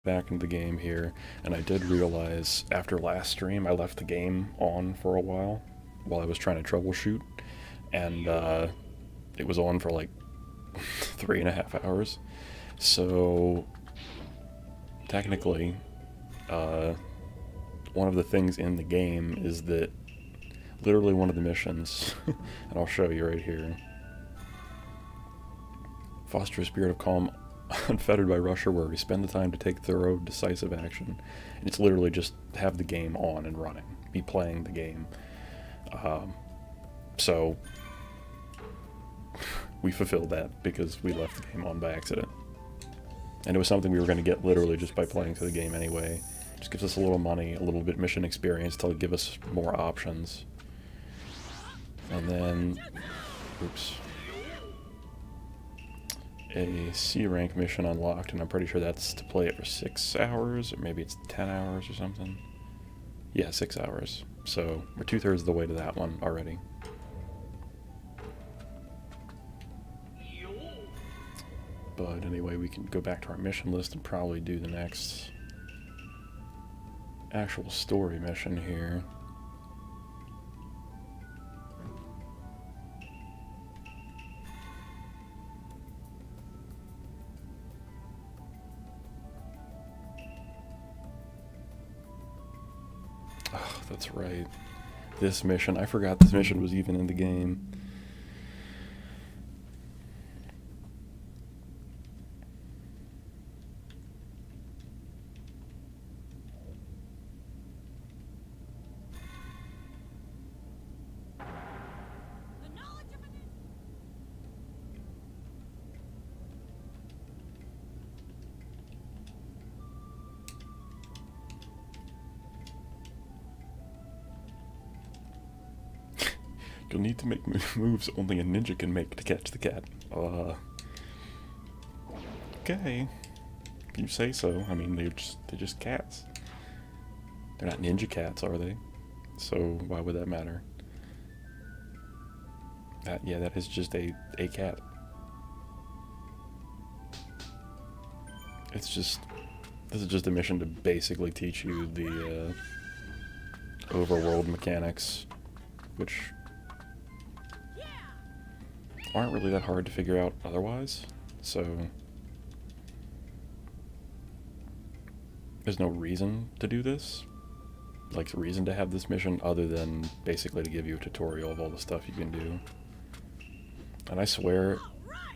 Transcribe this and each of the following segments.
Back into the game here, and I did realize after last stream I left the game on for a while I was trying to troubleshoot, and it was on for like 3.5 hours. So technically, uh, one of the things in the game is that literally one of the missions, and I'll show you right here. Foster a spirit of calm unfettered by rush or worry. Spend the time to take thorough, decisive action. And it's literally just have the game on and running. Be playing the game. So we fulfilled that because we left the game on by accident. And it was something we were going to get literally just by playing through the game anyway. Just gives us a little money, a little bit mission experience to give us more options. And then, oops. A C rank mission unlocked, and I'm pretty sure that's to play it for 6 hours, or maybe it's 10 hours or something. Yeah, 6 hours. So we're 2/3 of the way to that one already. But anyway, we can go back to our mission list and probably do the next actual story mission here. Oh, that's right. This mission, I forgot this mission was even in the game. You'll need to make moves only a ninja can make to catch the cat. Okay. If you say so. I mean, they're just cats. They're not ninja cats, are they? So why would that matter? Yeah, that is just a cat. It's just, this is just a mission to basically teach you the overworld mechanics, which aren't really that hard to figure out otherwise. So there's no reason to do this, like reason to have this mission other than basically to give you a tutorial of all the stuff you can do. And I swear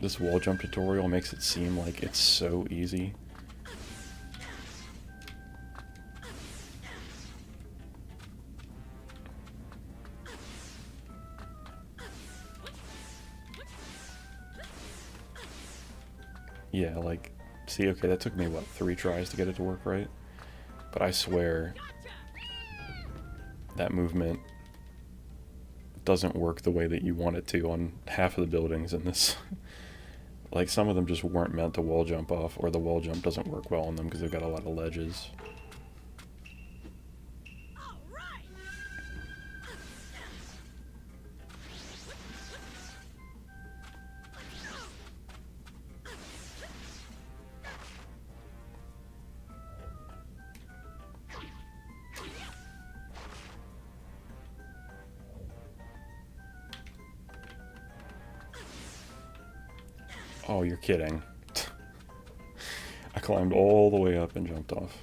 this wall jump tutorial makes it seem like it's so easy. Yeah, like, see, okay, that took me, what, 3 tries to get it to work right? But I swear that movement doesn't work the way that you want it to on half of the buildings in this. Like, some of them just weren't meant to wall jump off, or the wall jump doesn't work well on them because they've got a lot of ledges. Oh, you're kidding. I climbed all the way up and jumped off.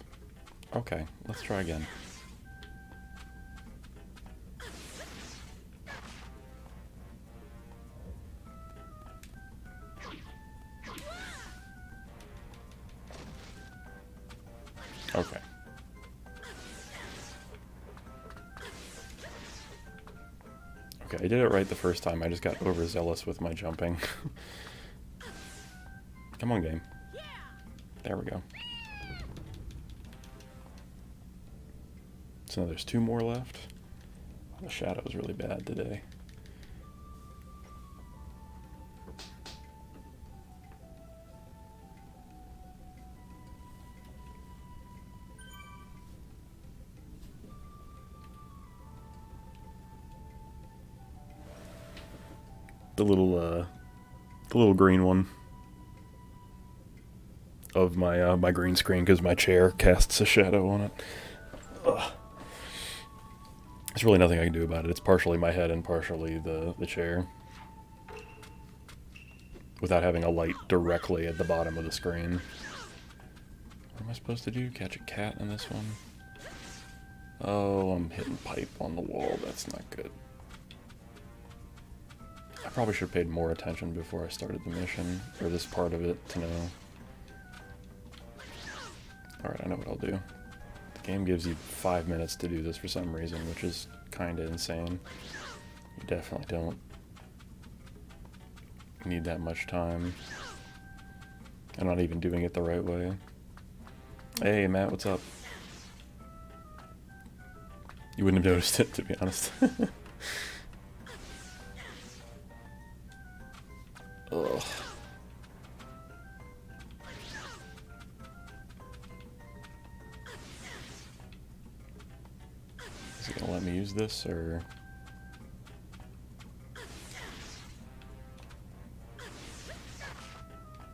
Okay, let's try again. Okay. Okay, I did it right the first time. I just got overzealous with my jumping. Come on, game. There we go. So now there's 2 more left. The shadow is really bad today. The little green one. of my my green screen because my chair casts a shadow on it. Ugh. There's really nothing I can do about it. It's partially my head and partially the chair. Without having a light directly at the bottom of the screen. What am I supposed to do? Catch a cat in this one? Oh, I'm hitting pipe on the wall. That's not good. I probably should have paid more attention before I started the mission, or this part of it, to know. Alright, I know what I'll do. The game gives you 5 minutes to do this for some reason, which is kinda insane. You definitely don't need that much time. I'm not even doing it the right way. Hey, Matt, what's up? You wouldn't have noticed it, to be honest. Ugh. Is it gonna let me use this, or...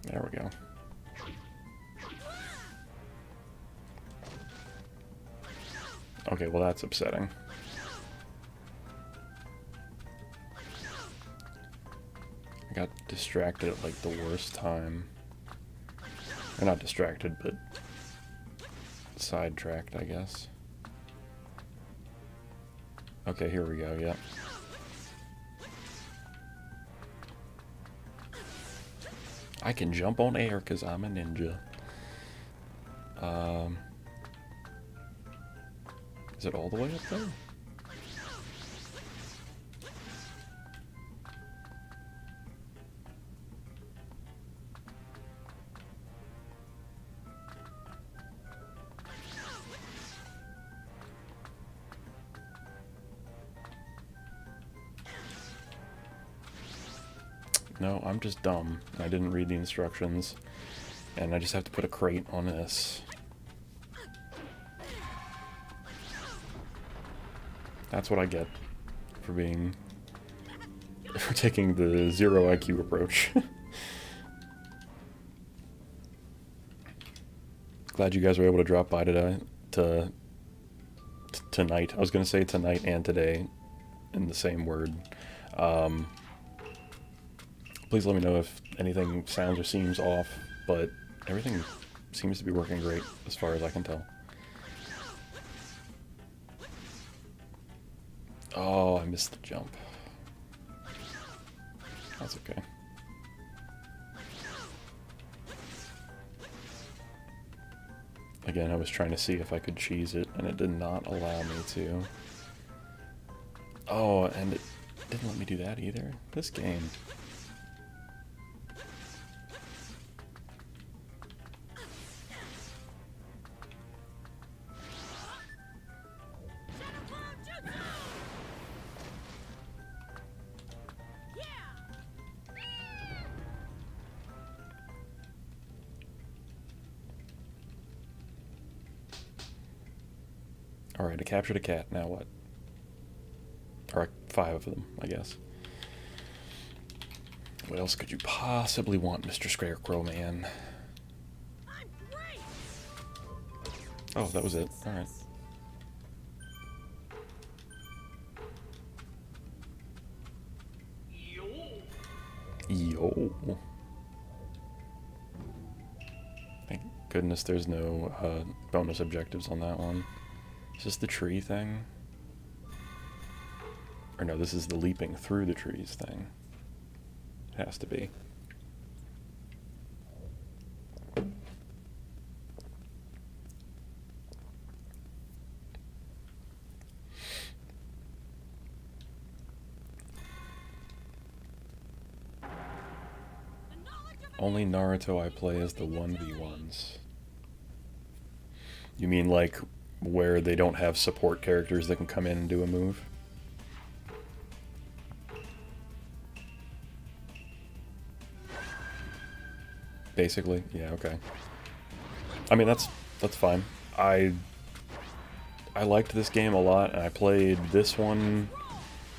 There we go. Okay, well that's upsetting. I got distracted at like the worst time. Or not distracted, but sidetracked, I guess. Okay, here we go, yep. I can jump on air because I'm a ninja. Is it all the way up there? No, I'm just dumb. I didn't read the instructions. And I just have to put a crate on this. That's what I get for being... for taking the 0 IQ approach. Glad you guys were able to drop by today. Tonight. I was going to say tonight and today in the same word. Please let me know if anything sounds or seems off, but everything seems to be working great as far as I can tell. Oh, I missed the jump. That's okay. Again, I was trying to see if I could cheese it, and it did not allow me to. Oh, and it didn't let me do that either. This game. Alright, I captured a cat, now what? Or 5 of them, I guess. What else could you possibly want, Mr. Scarecrow Man? Oh, that was it. Alright. Yo. Thank goodness there's no bonus objectives on that one. Is this the tree thing? Or no, this is the leaping through the trees thing. It has to be. Only Naruto I play as the 1v1s. You mean like where they don't have support characters that can come in and do a move? Basically, yeah, okay. I mean, that's fine. I liked this game a lot, and I played this one,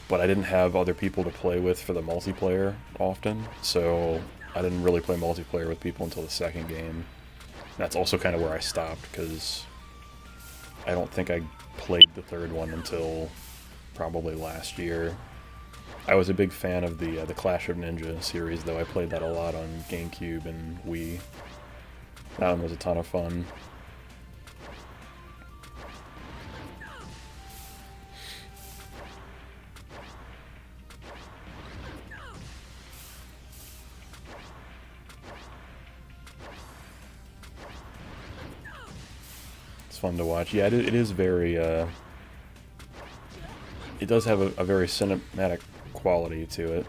but I didn't have other people to play with for the multiplayer often, so I didn't really play multiplayer with people until the second game. That's also kind of where I stopped, because I don't think I played the third one until probably last year. I was a big fan of the Clash of Ninja series, though. I played that a lot on GameCube and Wii. That one was a ton of fun. It's fun to watch. Yeah, it is very, it does have a very cinematic quality to it.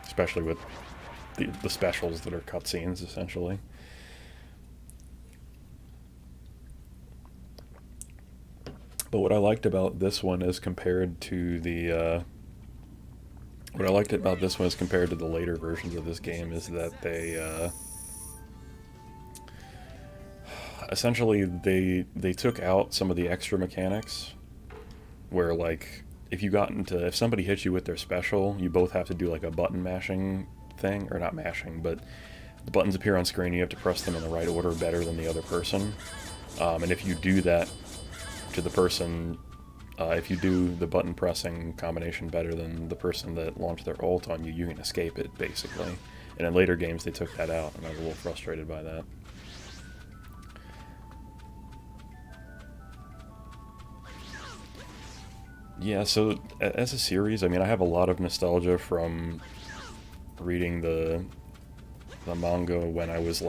Especially with the specials that are cutscenes, essentially. But what I liked about this one as compared to the what I liked about this one as compared to the later versions of this game is that they essentially they took out some of the extra mechanics where, like, if somebody hits you with their special, you both have to do like a button mashing thing, or not mashing, but the buttons appear on screen, you have to press them in the right order better than the other person. And if you do that to the person, if you do the button pressing combination better than the person that launched their ult on you, you can escape it, basically. And in later games they took that out, and I was a little frustrated by that. Yeah, so as a series, I mean, I have a lot of nostalgia from reading the manga when I was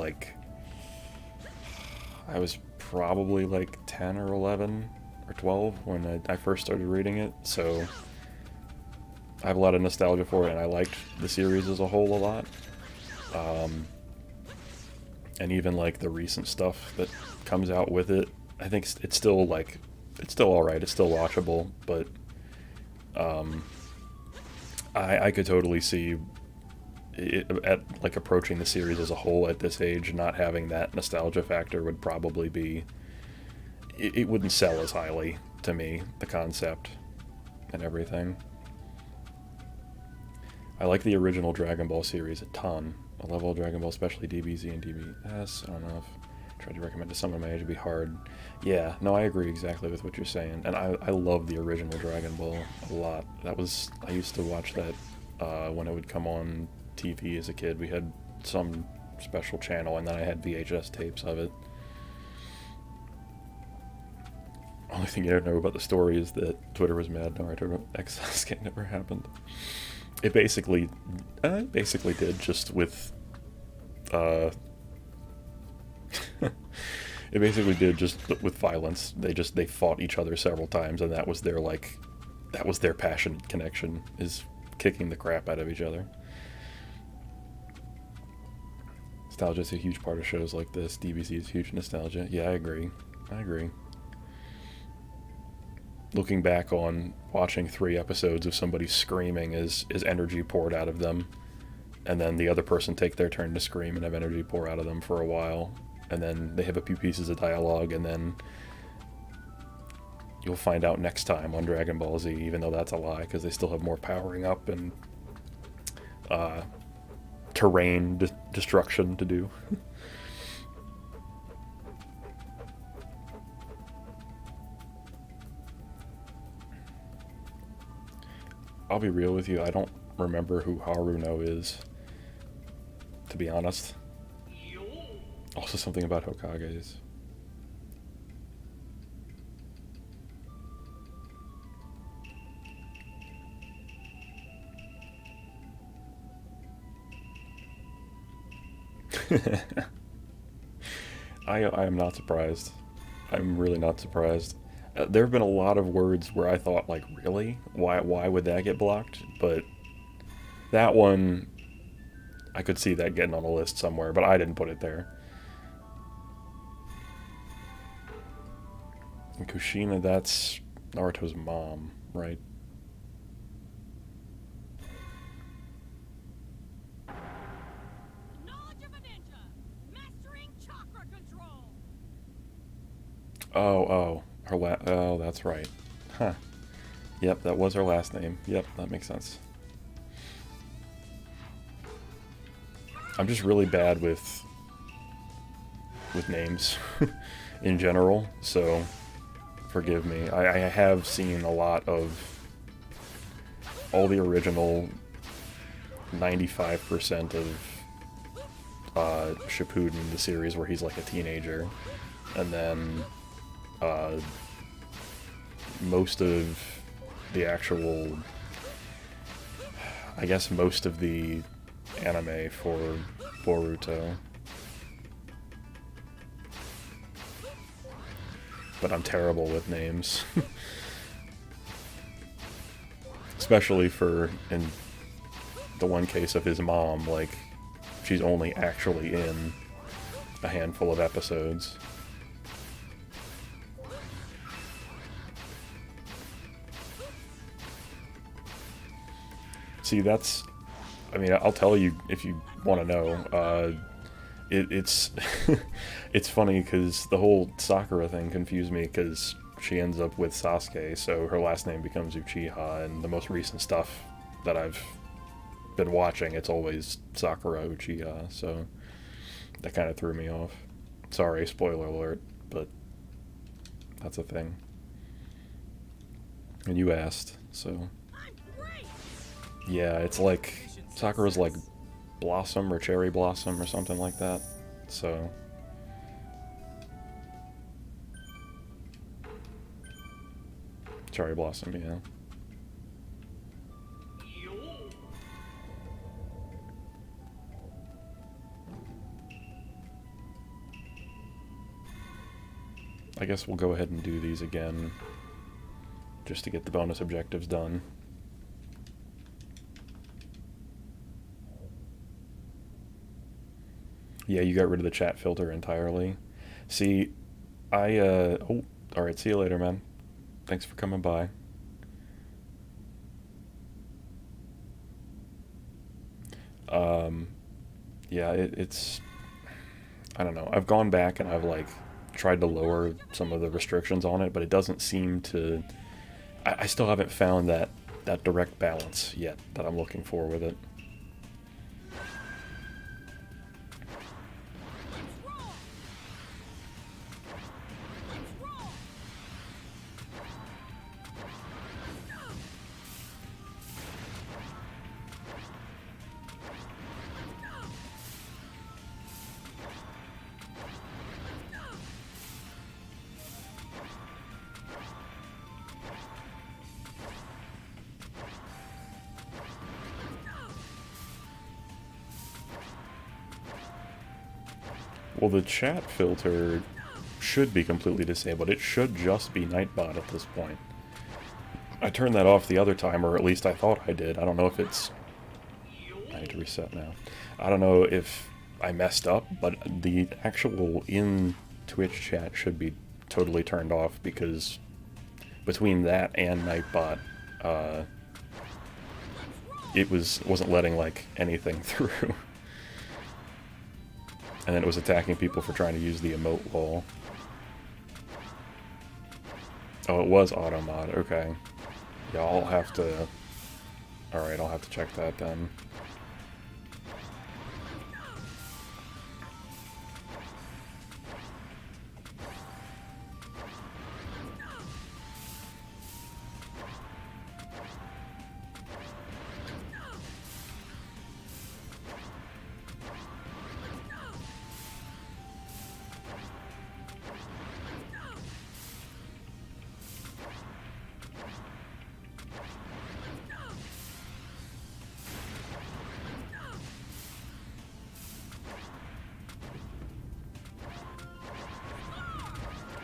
probably like 10 or 11 or 12 when I first started reading it, so I have a lot of nostalgia for it, and I liked the series as a whole a lot. And even like the recent stuff that comes out with it, I think it's still alright, it's still watchable, but I could totally see it, at like approaching the series as a whole at this age, not having that nostalgia factor would probably be, it wouldn't sell as highly to me, the concept and everything. I like the original Dragon Ball series a ton. A level of Dragon Ball, especially DBZ and DBS. I don't know if I tried to recommend to someone my age, it'd be hard. Yeah, no, I agree exactly with what you're saying. And I love the original Dragon Ball a lot. I used to watch that when it would come on TV as a kid. We had some special channel, and then I had VHS tapes of it. Only thing you ever know about the story is that Twitter was mad Naruto X Sasuke never happened. It basically did, just with it basically did, just with violence. They fought each other several times, and that was their passionate connection, is kicking the crap out of each other. Nostalgia is a huge part of shows like this. DBZ is huge nostalgia. Yeah, I agree. Looking back on watching 3 episodes of somebody screaming as energy poured out of them, and then the other person take their turn to scream and have energy pour out of them for a while, and then they have a few pieces of dialogue, and then you'll find out next time on Dragon Ball Z, even though that's a lie, because they still have more powering up and terrain destruction to do. I'll be real with you, I don't remember who Haruno is, to be honest. Also something about Hokages. I am not surprised. I'm really not surprised. There have been a lot of words where I thought, like, really? Why would that get blocked? But that one, I could see that getting on a list somewhere, but I didn't put it there. And Kushina, that's Naruto's mom, right? Oh, oh, that's right. Huh. Yep, that was her last name. Yep, that makes sense. I'm just really bad with names in general, so forgive me. I have seen a lot of all the original 95% of Shippuden, the series where he's like a teenager, and then most of the actual, I guess most of the anime for Boruto. But I'm terrible with names. Especially for, in the one case of his mom, like, she's only actually in a handful of episodes. See, that's... I mean, I'll tell you if you want to know. It's it's funny because the whole Sakura thing confused me because she ends up with Sasuke, so her last name becomes Uchiha, and the most recent stuff that I've been watching, it's always Sakura Uchiha, so that kind of threw me off. Sorry, spoiler alert, but that's a thing. And you asked, so... Yeah, it's like... Sakura's like Blossom or Cherry Blossom or something like that, so... Cherry Blossom, yeah. I guess we'll go ahead and do these again, just to get the bonus objectives done. Yeah, you got rid of the chat filter entirely. See, oh, alright, see you later, man. Thanks for coming by. Yeah, it's... I don't know. I've gone back and I've, like, tried to lower some of the restrictions on it, but it doesn't seem to... I still haven't found that direct balance yet that I'm looking for with it. Well, the chat filter should be completely disabled. It should just be Nightbot at this point. I turned that off the other time, or at least I thought I did. I don't know if it's... I need to reset now. I don't know if I messed up, but the actual in-Twitch chat should be totally turned off, because between that and Nightbot, it wasn't letting, like, anything through. And then it was attacking people for trying to use the emote wall. Oh, it was automod, okay. Yeah, I'll have to... Alright, I'll have to check that then.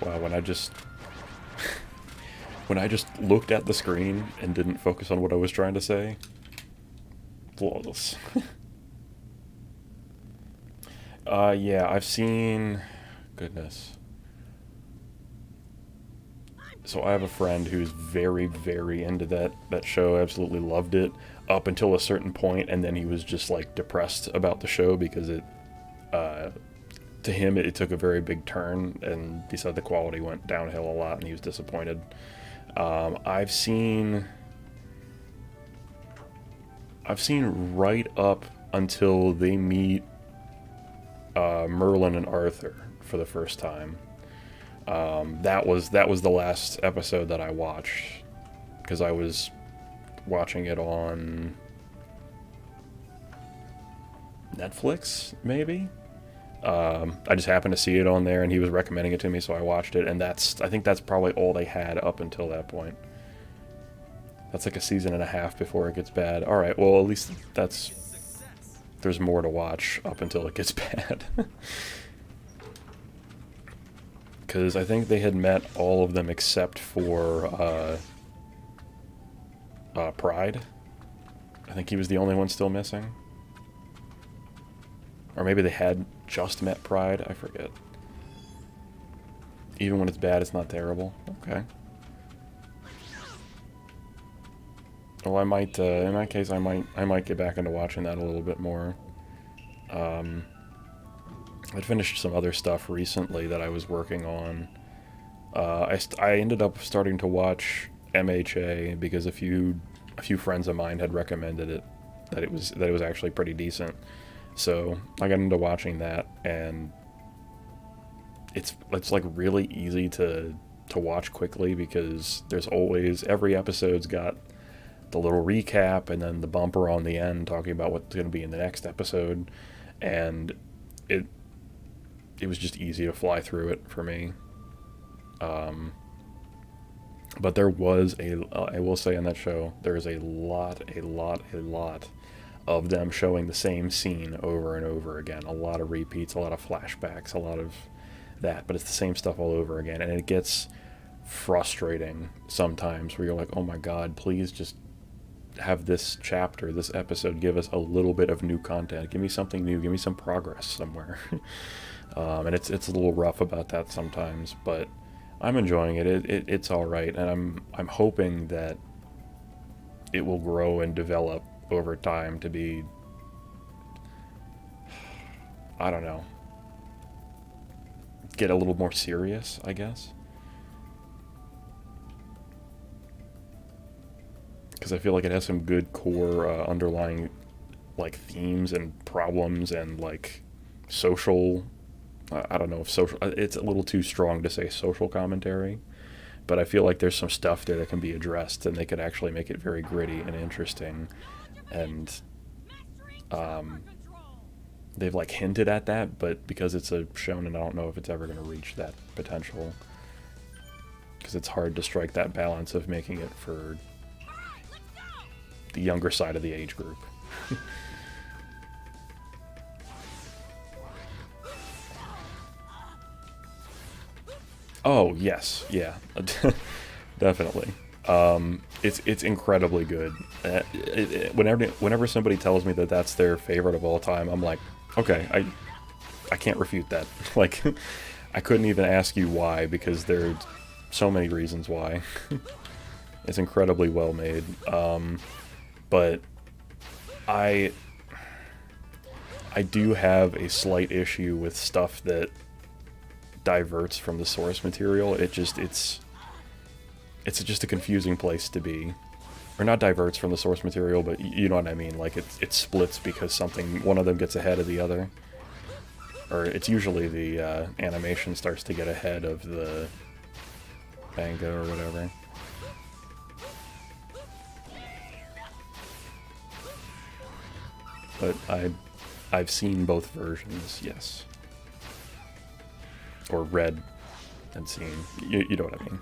Wow, when I just looked at the screen and didn't focus on what I was trying to say, flawless. Yeah, I've seen... Goodness. So I have a friend who's very, very into that show, absolutely loved it, up until a certain point, and then he was just, like, depressed about the show because it, to him, it took a very big turn, and he said the quality went downhill a lot, and he was disappointed. I've seen right up until they meet Merlin and Arthur for the first time. That was the last episode that I watched, because I was watching it on Netflix, maybe. I just happened to see it on there, and he was recommending it to me, so I watched it. And I think that's probably all they had up until that point. That's like a season and a half before it gets bad. All right, well, at least there's more to watch up until it gets bad. Because I think they had met all of them except for Pride. I think he was the only one still missing. Or maybe they had just met Pride, I forget. Even when it's bad, it's not terrible. Okay. Well, I might, in that case, I might get back into watching that a little bit more. I'd finished some other stuff recently that I was working on. I ended up starting to watch MHA because a few friends of mine had recommended it, that it was actually pretty decent. So I got into watching that, and it's like really easy to watch quickly, because there's always, every episode's got the little recap and then the bumper on the end talking about what's going to be in the next episode, and it was just easy to fly through it for me. But there was I will say on that show, there is a lot of them showing the same scene over and over again. A lot of repeats, a lot of flashbacks, a lot of that, but it's the same stuff all over again, and it gets frustrating sometimes where you're like, oh my god, please just have this chapter, this episode, give us a little bit of new content. Give me something new. Give me some progress somewhere. And it's a little rough about that sometimes, but I'm enjoying it. It's all right, and I'm hoping that it will grow and develop over time to be, I don't know, get a little more serious, I guess. Because I feel like it has some good core underlying like themes and problems and like social, I don't know if social, it's a little too strong to say social commentary, but I feel like there's some stuff there that can be addressed, and they could actually make it very gritty and interesting. And they've like hinted at that, but because it's a shonen, I don't know if it's ever going to reach that potential, because it's hard to strike that balance of making it for the younger side of the age group. Oh yes, yeah, definitely. It's incredibly good. Whenever somebody tells me that that's their favorite of all time, I'm like, okay, I can't refute that. Like, I couldn't even ask you why, because there are so many reasons why. It's incredibly well made. But I do have a slight issue with stuff that diverts from the source material. It's just a confusing place to be. Or not diverts from the source material, but you know what I mean. Like, it splits because one of them gets ahead of the other. Or it's usually the animation starts to get ahead of the manga or whatever. But I've seen both versions, yes. Or read and seen. You know what I mean.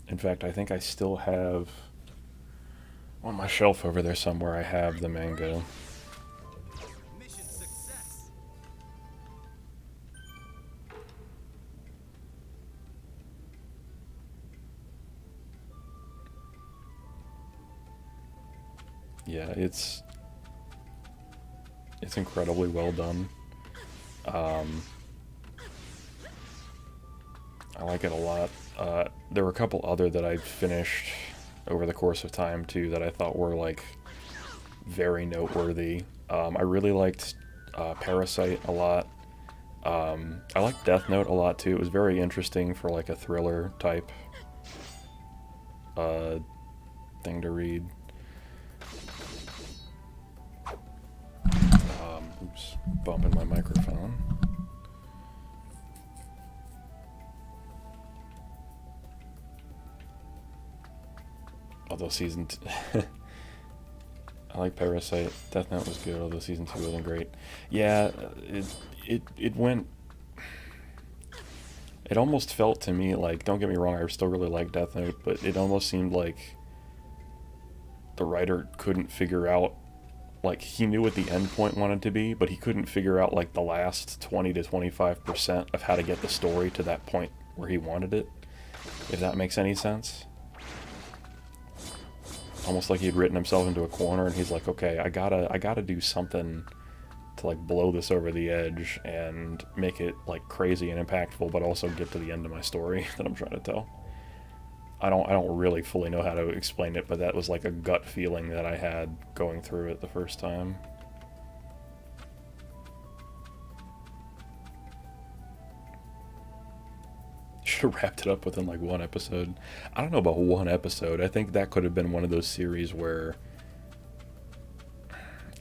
In fact, I think I still have on my shelf over there somewhere, I have the manga. Yeah, it's incredibly well done. I like it a lot. There were a couple other that I finished over the course of time too that I thought were like very noteworthy. I really liked Parasite a lot. I like Death Note a lot too. It was very interesting for like a thriller type uh, thing to read. Oops, bumping my microphone. Although season I like Parasite. Death Note was good, although season 2 wasn't great. Yeah, it went. It almost felt to me like, don't get me wrong, I still really like Death Note, but it almost seemed like the writer couldn't figure out, like, he knew what the end point wanted to be, but he couldn't figure out like the last 20 to 25% of how to get the story to that point where he wanted it. If that makes any sense. Almost like he'd written himself into a corner, and he's like, okay, I gotta do something to like blow this over the edge and make it like crazy and impactful, but also get to the end of my story that I'm trying to tell. I don't really fully know how to explain it, but that was like a gut feeling that I had going through it the first time. Should have wrapped it up within like one episode. I don't know about one episode. I think that could have been one of those series where,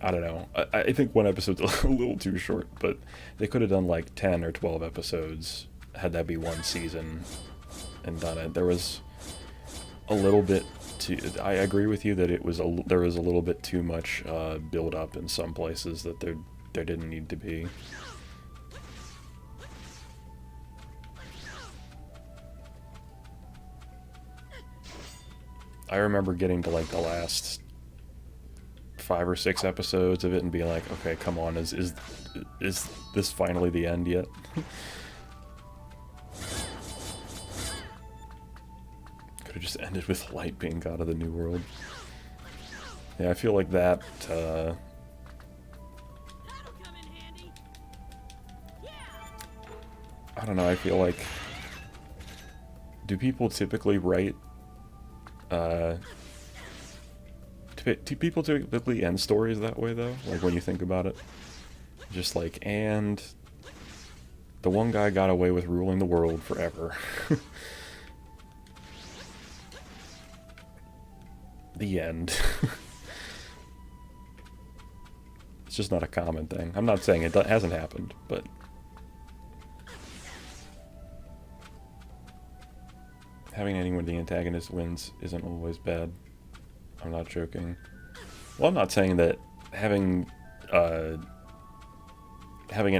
I don't know. I think one episode's a little too short, but they could have done like 10 or 12 episodes, had that be one season, and done it. There was a little bit too. I agree with you that there was a little bit too much build up in some places that there didn't need to be. I remember getting to like the last 5 or 6 episodes of it and being like, okay, come on, is this finally the end yet? Could have just ended with Light being god of the New World. Yeah, I feel like that, I don't know, I feel like, do people typically write, do people typically end stories that way, though? Like, when you think about it? Just like, and the one guy got away with ruling the world forever. The end. It's just not a common thing. I'm not saying it hasn't happened, but... having an ending where the antagonist wins isn't always bad. I'm not joking. Well, I'm not saying that having an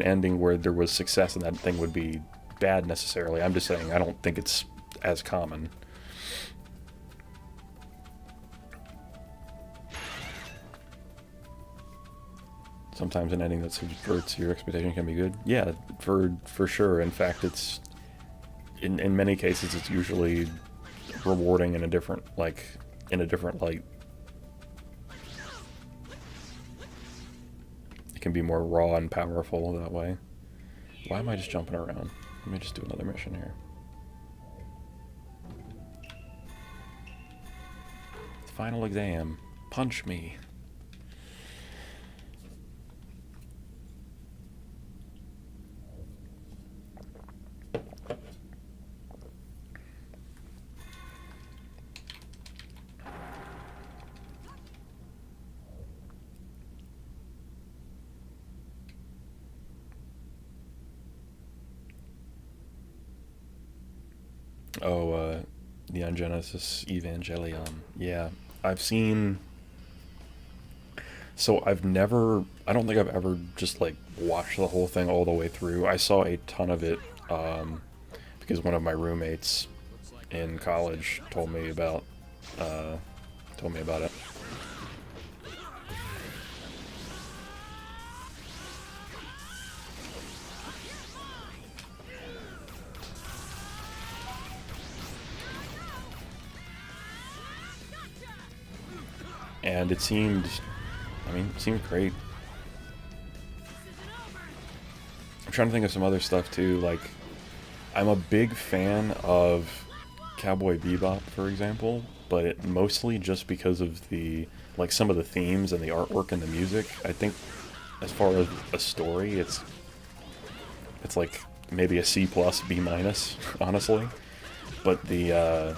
ending where there was success in that thing would be bad necessarily. I'm just saying I don't think it's as common. Sometimes an ending that subverts your expectation can be good. Yeah, for sure. In fact, it's in many cases it's usually rewarding in a different light. It can be more raw and powerful that way. Why am I just jumping around? Let me just do another mission here. Final exam. Punch me. Oh, Neon Genesis Evangelion. Yeah, I've seen... So I don't think I've ever just, like, watched the whole thing all the way through. I saw a ton of it, because one of my roommates in college told me about it. And it seemed great. I'm trying to think of some other stuff too, like, I'm a big fan of Cowboy Bebop, for example, but mostly just because of some of the themes and the artwork and the music. I think as far as a story, it's It's like maybe a C+, B-, honestly. But the,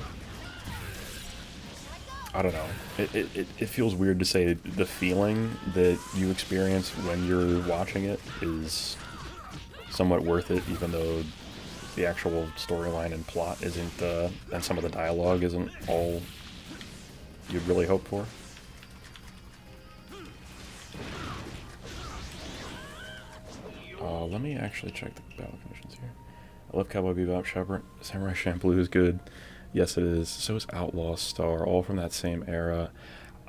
I don't know. It feels weird to say the feeling that you experience when you're watching it is somewhat worth it, even though the actual storyline and plot isn't, and some of the dialogue isn't all you'd really hope for. Let me actually check the battle conditions here. I love Cowboy Bebop. Samurai Champloo is good. Yes, it is. So is Outlaw Star, all from that same era.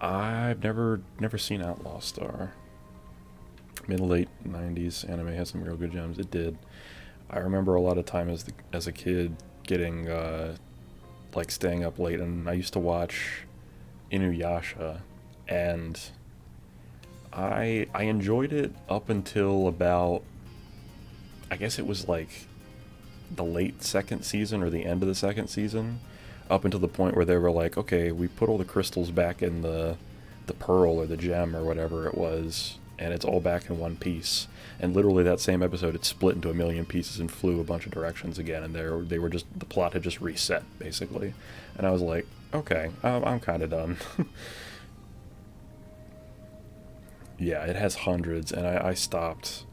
I've never seen Outlaw Star. Mid to late 90s anime has some real good gems. It did. I remember a lot of time as a kid getting, like, staying up late, and I used to watch Inuyasha, and I enjoyed it up until about, I guess it was like the late second season or the end of the second season, up until the point where they were like, okay, we put all the crystals back in the pearl or the gem or whatever it was, and it's all back in one piece. And literally that same episode, it split into a million pieces and flew a bunch of directions again, and they were just, the plot had just reset, basically. And I was like, okay, I'm kind of done. Yeah, it has hundreds, and I stopped.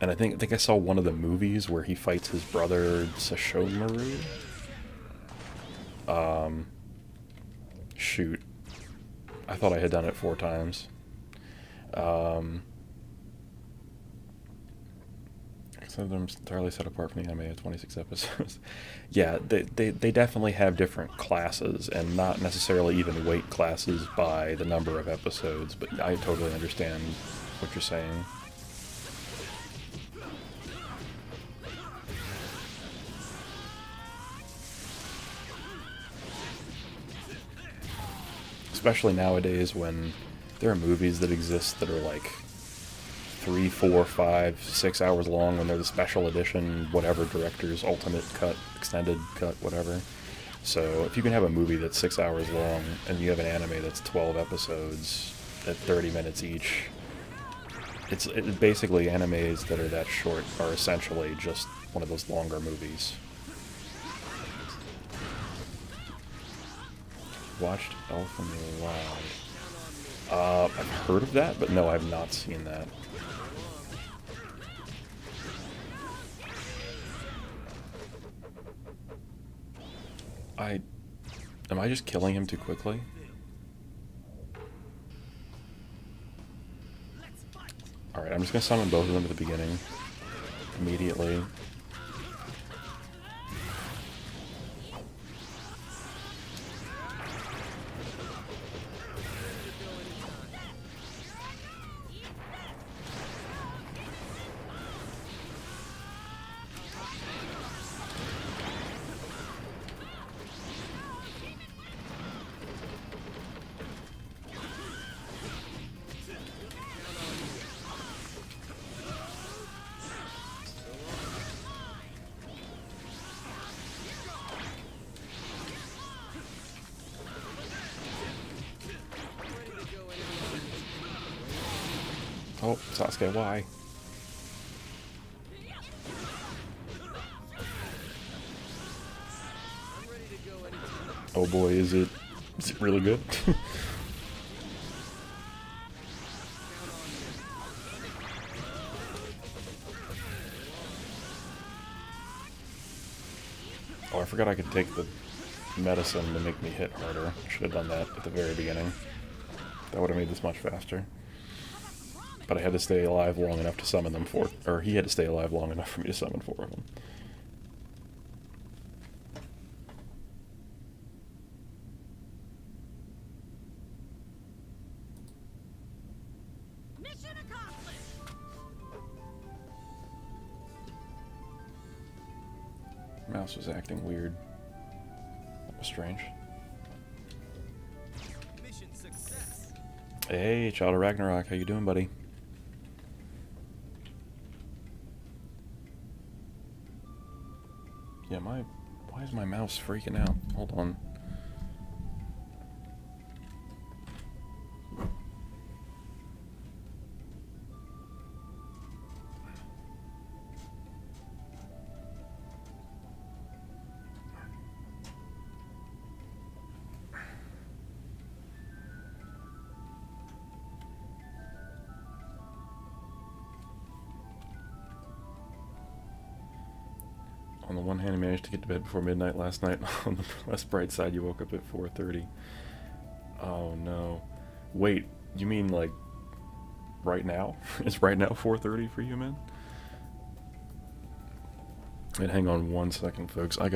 And I think I saw one of the movies where he fights his brother Sashomaru. Shoot. I thought I had done it 4 times. Some of them entirely set apart from the anime of 26 episodes. Yeah, they definitely have different classes, and not necessarily even weight classes by the number of episodes, but I totally understand what you're saying. Especially nowadays when there are movies that exist that are like 3, 4, 5, 6 hours long when they're the special edition, whatever, director's ultimate cut, extended cut, whatever. So if you can have a movie that's 6 hours long and you have an anime that's 12 episodes at 30 minutes each, it basically, animes that are that short are essentially just one of those longer movies. Watched Elf in the Wild. I've heard of that, but no, I've not seen that. Am I just killing him too quickly? Alright, I'm just gonna summon both of them at the beginning. Immediately. Oh, Sasuke, why? Oh boy, is it really good? Oh, I forgot I could take the medicine to make me hit harder. I should have done that at the very beginning. That would have made this much faster. But I had to stay alive long enough to summon them for... Or he had to stay alive long enough for me to summon 4 of them. Mission accomplished. Mouse was acting weird. That was strange. Mission success. Hey, Child of Ragnarok, how you doing, buddy? Yeah, why is my mouse freaking out? Hold on. On the one hand, I managed to get to bed before midnight last night. On the less bright side, you woke up at 4:30. Oh no. Wait, you mean like right now? Is right now 4:30 for you, man? And hang on one second, folks. I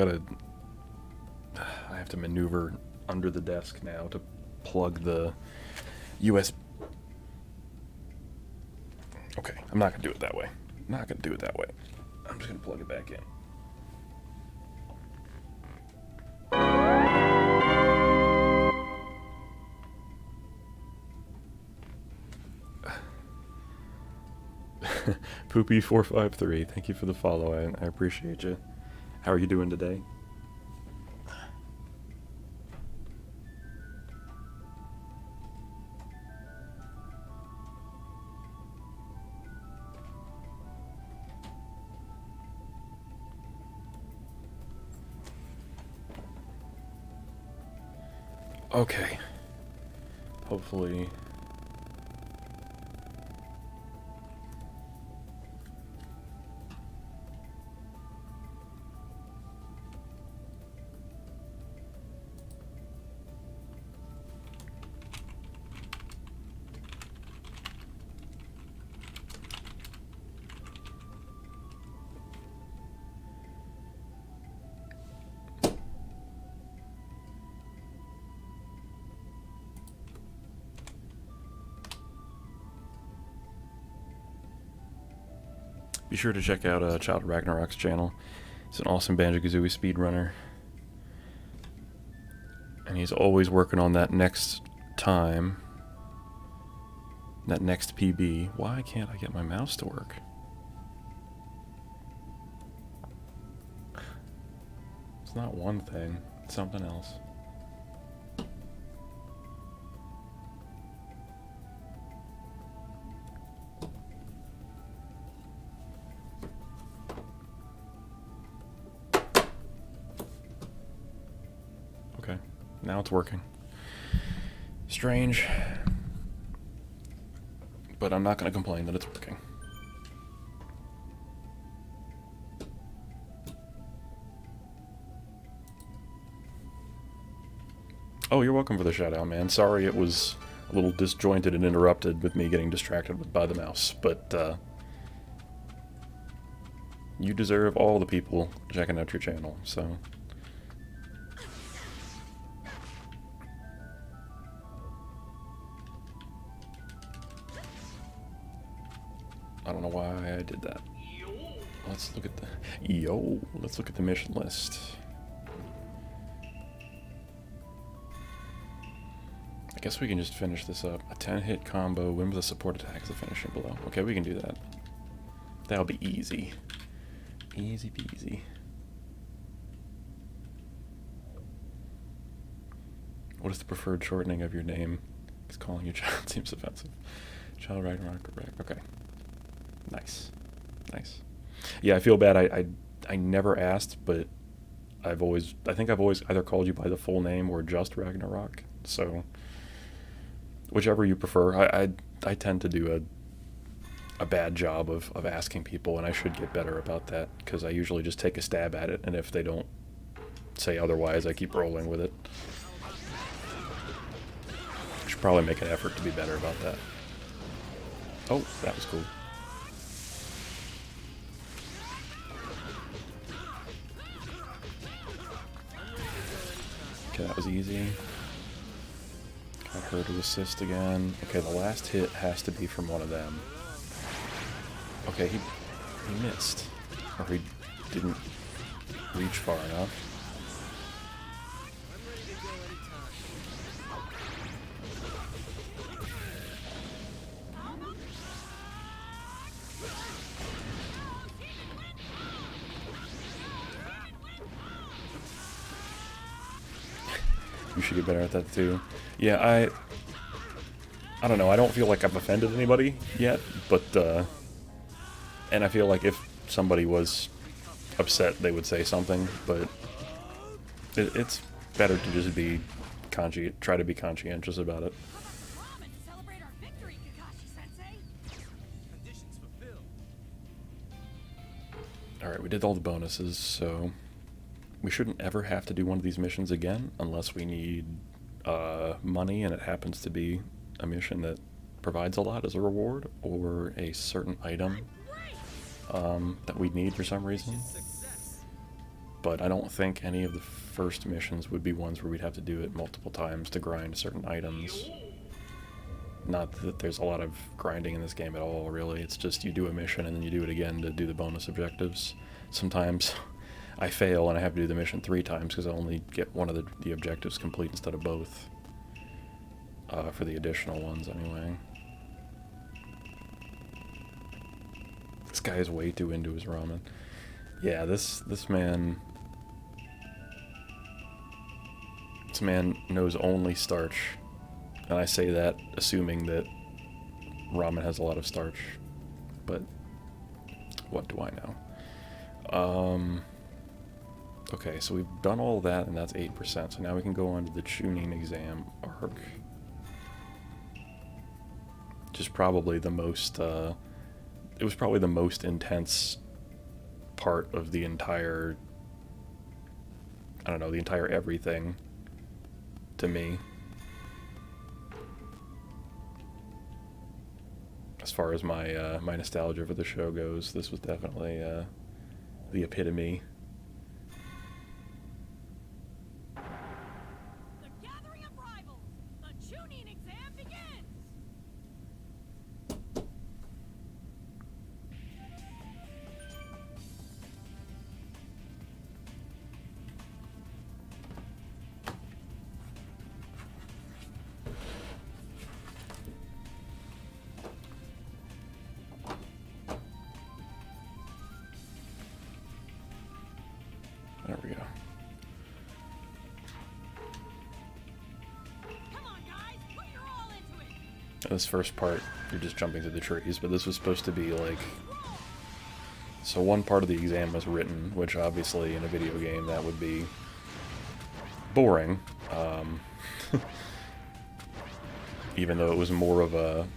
have to maneuver under the desk now to plug the USB. Okay, I'm not gonna do it that way. I'm just gonna plug it back in. Poopy453, thank you for the follow. I appreciate you. How are you doing today? Okay. Hopefully. Be sure to check out Child of Ragnarok's channel. He's an awesome Banjo-Kazooie speedrunner. And he's always working on that next time. That next PB. Why can't I get my mouse to work? It's not one thing, it's something else. Now it's working. Strange. But I'm not going to complain that it's working. Oh, you're welcome for the shout out, man. Sorry it was a little disjointed and interrupted with me getting distracted by the mouse, but you deserve all the people checking out your channel, so... I don't know why I did that. Let's look at the mission list. I guess we can just finish this up. A 10-hit combo, win with a support attack as a finishing blow. Okay, we can do that. That'll be easy. Easy peasy. What is the preferred shortening of your name? Because calling you child seems offensive. Child Ragnarok, okay. Nice. Nice. Yeah, I feel bad. I never asked, but I think I've always either called you by the full name or just Ragnarok. So whichever you prefer. I tend to do a bad job of asking people, and I should get better about that, because I usually just take a stab at it, and if they don't say otherwise, I keep rolling with it. I should probably make an effort to be better about that. Oh, that was cool. Okay, that was easy. Got her to assist again. Okay, the last hit has to be from one of them. Okay, he missed. Or he didn't reach far enough. You should get better at that too. Yeah, I don't know, I don't feel like I've offended anybody yet, but and I feel like if somebody was upset, they would say something, but it's better to just be try to be conscientious about it. Alright, Alright, we did all the bonuses, so we shouldn't ever have to do one of these missions again unless we need money and it happens to be a mission that provides a lot as a reward, or a certain item that we need for some reason. But I don't think any of the first missions would be ones where we'd have to do it multiple times to grind certain items. Not that there's a lot of grinding in this game at all, really. It's just you do a mission and then you do it again to do the bonus objectives. Sometimes I fail and I have to do the mission 3 times because I only get one of the objectives complete instead of both. For the additional ones, anyway. This guy is way too into his ramen. Yeah, this man knows only starch. And I say that assuming that ramen has a lot of starch. But what do I know? Okay, so we've done all that, and that's 8%. So now we can go on to the tuning exam arc. Which is probably the most, it was probably the most intense part of the entire, I don't know, the entire everything to me. As far as my my nostalgia for the show goes, this was definitely the epitome. The gathering of rivals. The tuning exam begins. There we go. Come on, guys, put your all into it. This first part, you're just jumping through the trees, but this was supposed to be like... So one part of the exam was written, which obviously in a video game that would be boring. Even though it was more of a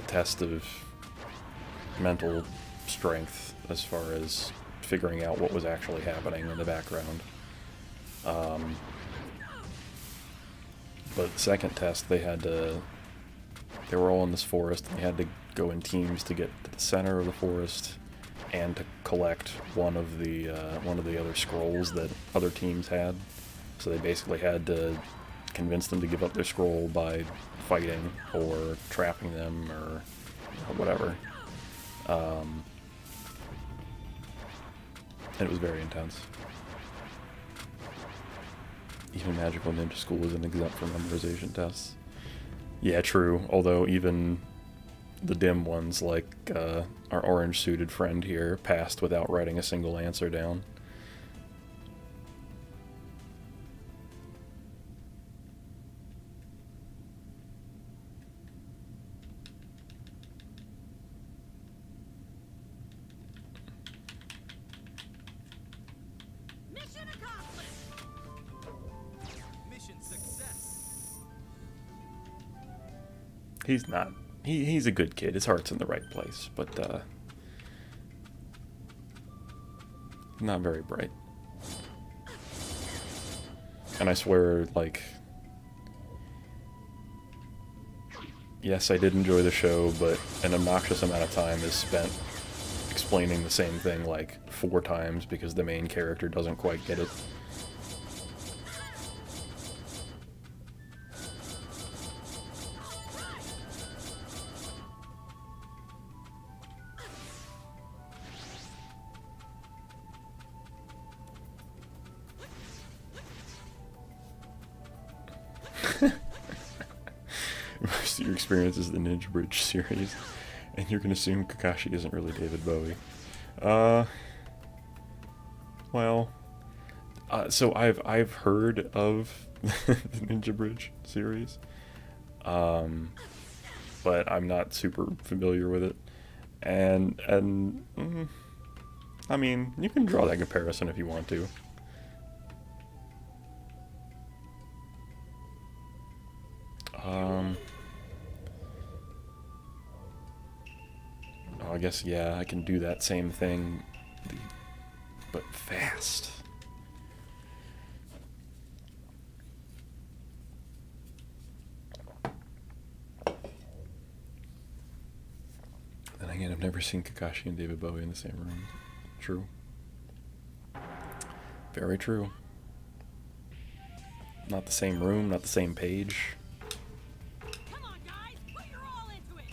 test of mental strength as far as figuring out what was actually happening in the background. But the second test, they were all in this forest, and they had to go in teams to get to the center of the forest and to collect one of the other scrolls that other teams had. So they basically had to convince them to give up their scroll by fighting or trapping them or whatever. And it was very intense. Even Magical Ninja School isn't exempt from memorization tests. Yeah, true. Although even the dim ones, like our orange-suited friend here, passed without writing a single answer down. Mission accomplished. Mission success. He's not. He's a good kid. His heart's in the right place, but not very bright. And I swear, like, yes, I did enjoy the show, but an obnoxious amount of time is spent explaining the same thing like 4 times because the main character doesn't quite get it. Most of your experience is the Ninja Bridge series, and you're gonna assume Kakashi isn't really David Bowie. Well, so I've heard of the Ninja Bridge series, but I'm not super familiar with it, and I mean, you can draw that comparison if you want to. guess, yeah, I can do that same thing, but fast. Then again, I've never seen Kakashi and David Bowie in the same room. True. Very true. Not the same room, not the same page. Come on, guys, put your all into it.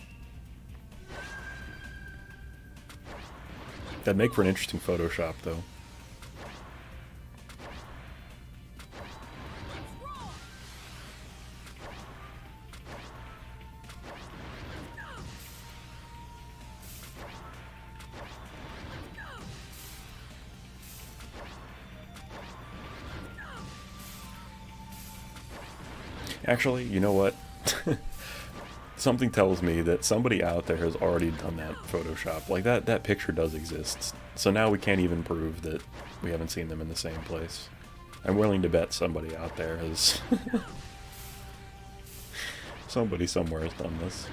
That'd make for an interesting Photoshop, though. Let's roll. Actually, you know what? Something tells me that somebody out there has already done that Photoshop. Like, that picture does exist. So now we can't even prove that we haven't seen them in the same place. I'm willing to bet somebody out there has... somebody somewhere has done this.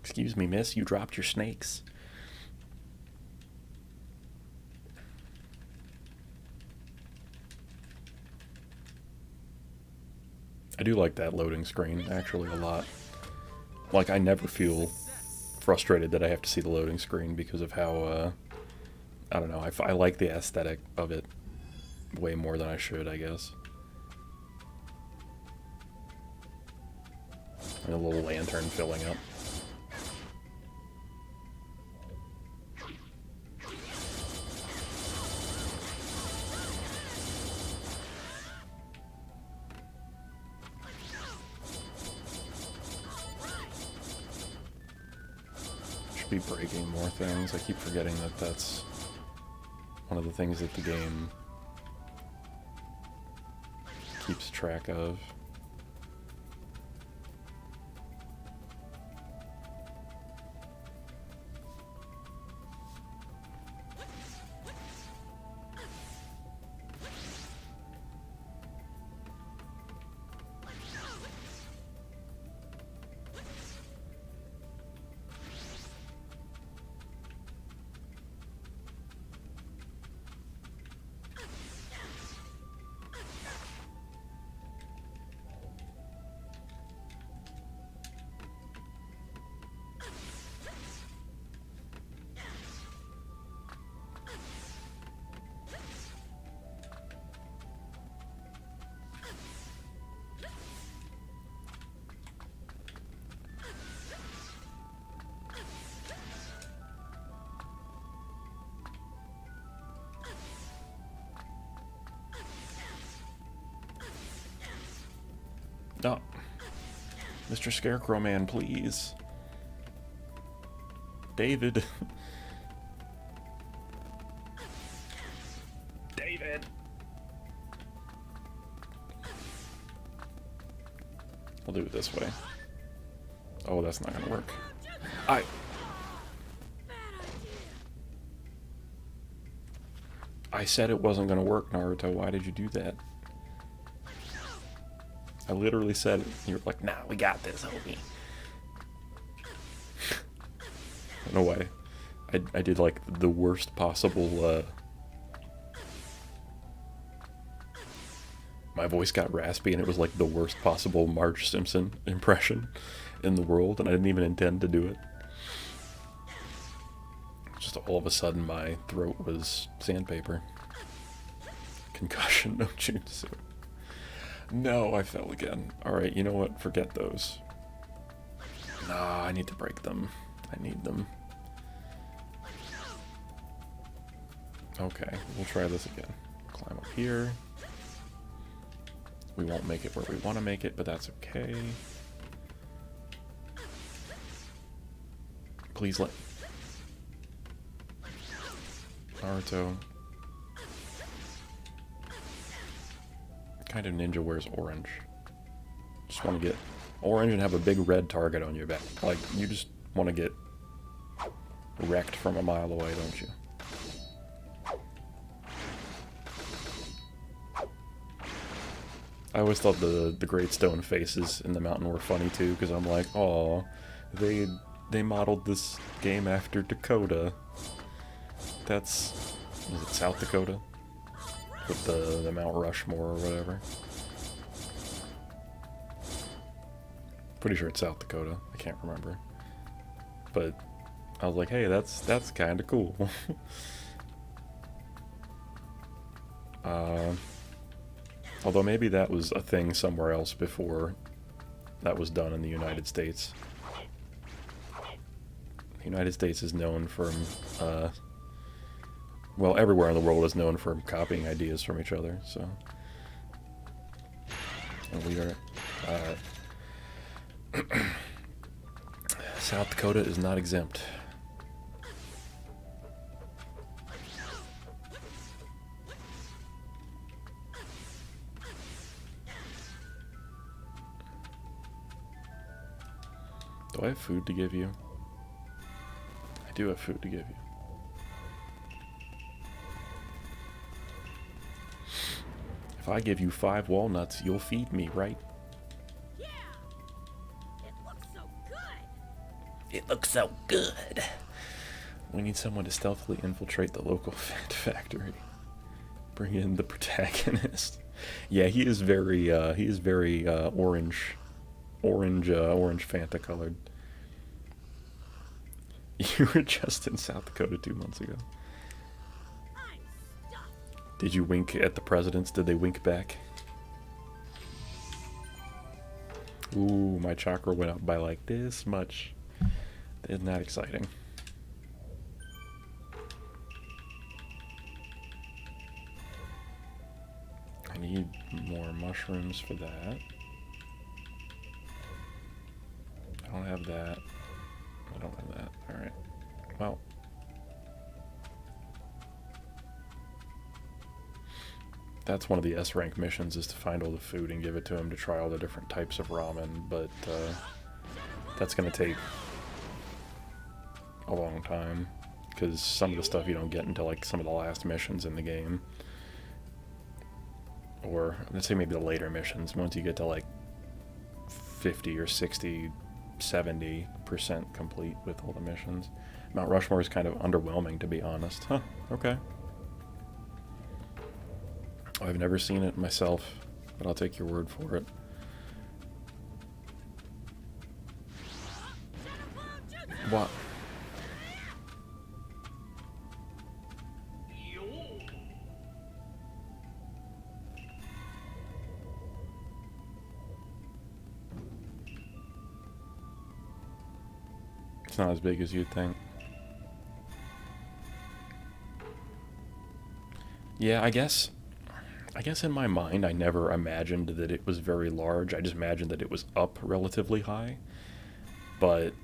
Excuse me, miss, you dropped your snakes. I do like that loading screen, actually, a lot. Like, I never feel frustrated that I have to see the loading screen because of how, I don't know, I like the aesthetic of it way more than I should, I guess. And a little lantern filling up. Be breaking more things. I keep forgetting that that's one of the things that the game keeps track of. No. Mr. Scarecrow Man, please. David. David. I'll do it this way. Oh, that's not gonna work. I said it wasn't gonna work, Naruto. Why did you do that? I literally said it. You were like, nah, we got this, homie. I don't know why. I did, like, the worst possible, my voice got raspy, and it was, like, the worst possible Marge Simpson impression in the world, and I didn't even intend to do it. Just all of a sudden, my throat was sandpaper. Concussion, no jutsu. No, I fell again. Alright, you know what? Forget those. Nah, I need to break them. I need them. Okay, we'll try this again. Climb up here. We won't make it where we want to make it, but that's okay. Please let... Naruto. What kind of ninja wears orange? Just want to get orange and have a big red target on your back. Like, you just want to get wrecked from a mile away, don't you? I always thought the great stone faces in the mountain were funny too, because I'm like, oh, they modeled this game after Dakota. That's, is it South Dakota? With the Mount Rushmore or whatever. Pretty sure it's South Dakota. I can't remember. But I was like, hey, that's kind of cool. Although maybe that was a thing somewhere else before that was done in the United States. The United States is known for, well, everywhere in the world is known for copying ideas from each other, so. And we are, South Dakota is not exempt. Do I have food to give you? I do have food to give you. If I give you 5 walnuts, you'll feed me, right? Yeah. It looks so good. It looks so good. We need someone to stealthily infiltrate the local factory. Bring in the protagonist. Yeah, he is very orange Fanta colored. You were just in South Dakota 2 months ago. I'm stuffed. Did you wink at the presidents? Did they wink back? Ooh, my chakra went up by like this much. Isn't that exciting? I need more mushrooms for that. I don't have that. I don't have that. Alright. Well. That's one of the S-rank missions, is to find all the food and give it to him to try all the different types of ramen, but that's going to take a long time, because some of the stuff you don't get until like some of the last missions in the game. Or, let's say maybe the later missions, once you get to like 50 or 60, 70% complete with all the missions. Mount Rushmore is kind of underwhelming, to be honest. Huh, okay. I've never seen it myself, but I'll take your word for it. What? It's not as big as you'd think. Yeah, I guess in my mind I never imagined that it was very large. I just imagined that it was up relatively high. But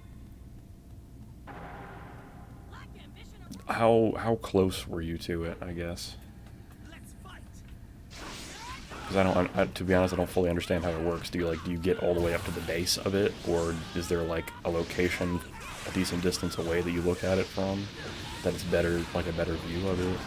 how close were you to it, I guess? Because to be honest, I don't fully understand how it works. Do you get all the way up to the base of it, or is there like a location a decent distance away that you look at it from, that it's better, like a better view of it, or?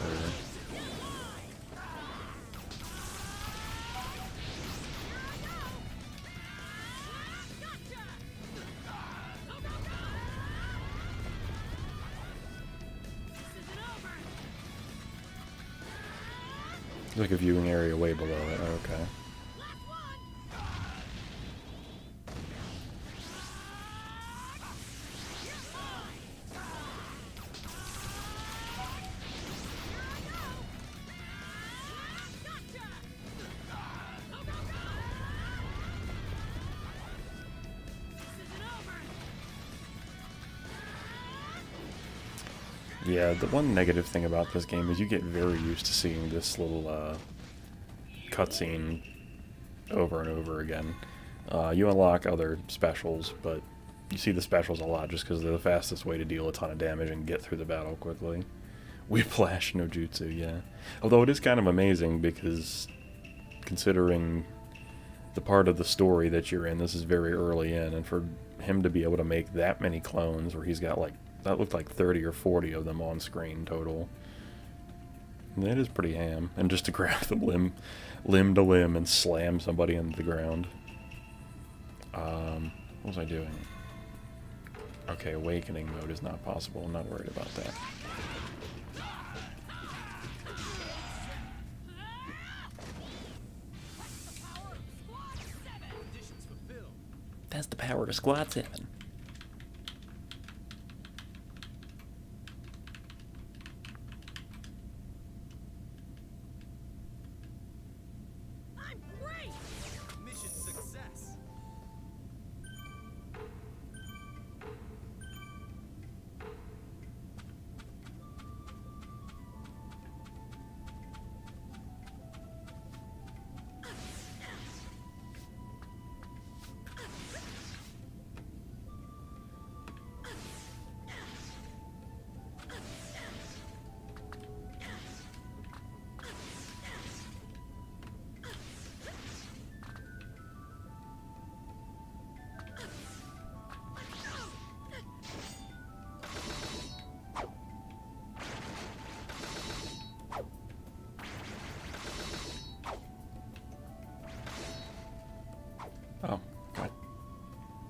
There's like a viewing area way below it. Oh, okay. Yeah, the one negative thing about this game is you get very used to seeing this little cutscene over and over again. You unlock other specials, but you see the specials a lot just because they're the fastest way to deal a ton of damage and get through the battle quickly. Whiplash no jutsu, yeah. Although it is kind of amazing because, considering the part of the story that you're in. This is very early in, and for him to be able to make that many clones, where he's got like, that looked like 30 or 40 of them on screen total. That is pretty ham. And just to grab them limb to limb and slam somebody into the ground. What was I doing? Okay, awakening mode is not possible. I'm not worried about that. That's the power of Squad 7. I'm great! Mission success. Oh, God.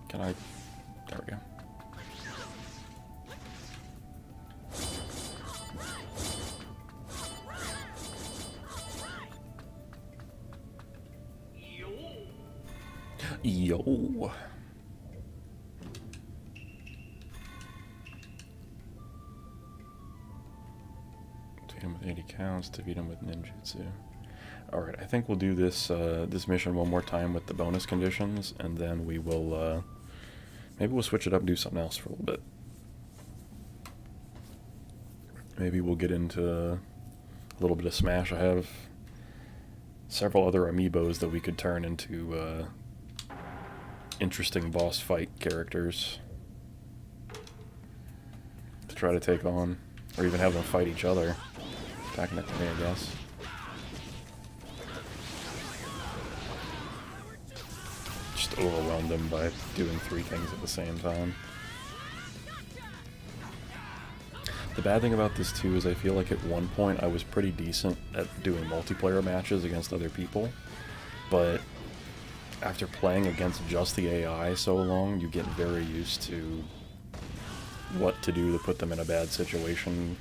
Can I... There we go. Yo. Defeat him with 80 counts, defeat him with ninjutsu. Alright, I think we'll do this this mission one more time with the bonus conditions, and then we will, maybe we'll switch it up and do something else for a little bit. Maybe we'll get into a little bit of Smash. I have several other Amiibos that we could turn into interesting boss fight characters to try to take on, or even have them fight each other. Technically, I guess. Just overwhelm them by doing 3 things at the same time. The bad thing about this too is I feel like at one point I was pretty decent at doing multiplayer matches against other people, but after playing against just the AI so long, you get very used to what to do to put them in a bad situation.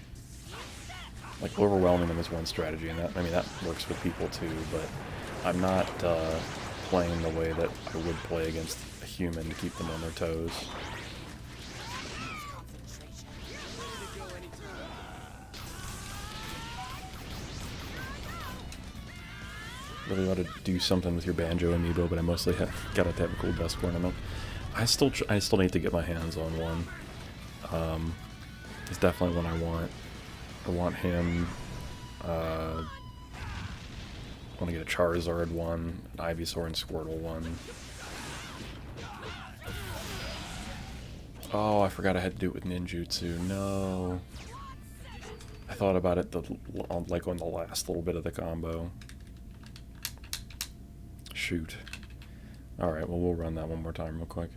Like, overwhelming them is one strategy, and that, I mean, that works with people too, but I'm not playing the way that I would play against a human to keep them on their toes. Really ought to do something with your Banjo Amiibo, but I mostly got it to have a cool desk ornament. I still need to get my hands on one. It's definitely one I want. I want him. I want to get a Charizard one, an Ivysaur and Squirtle one. Oh, I forgot I had to do it with ninjutsu. No. I thought about it like on the last little bit of the combo. Shoot. Alright, well, we'll run that one more time real quick.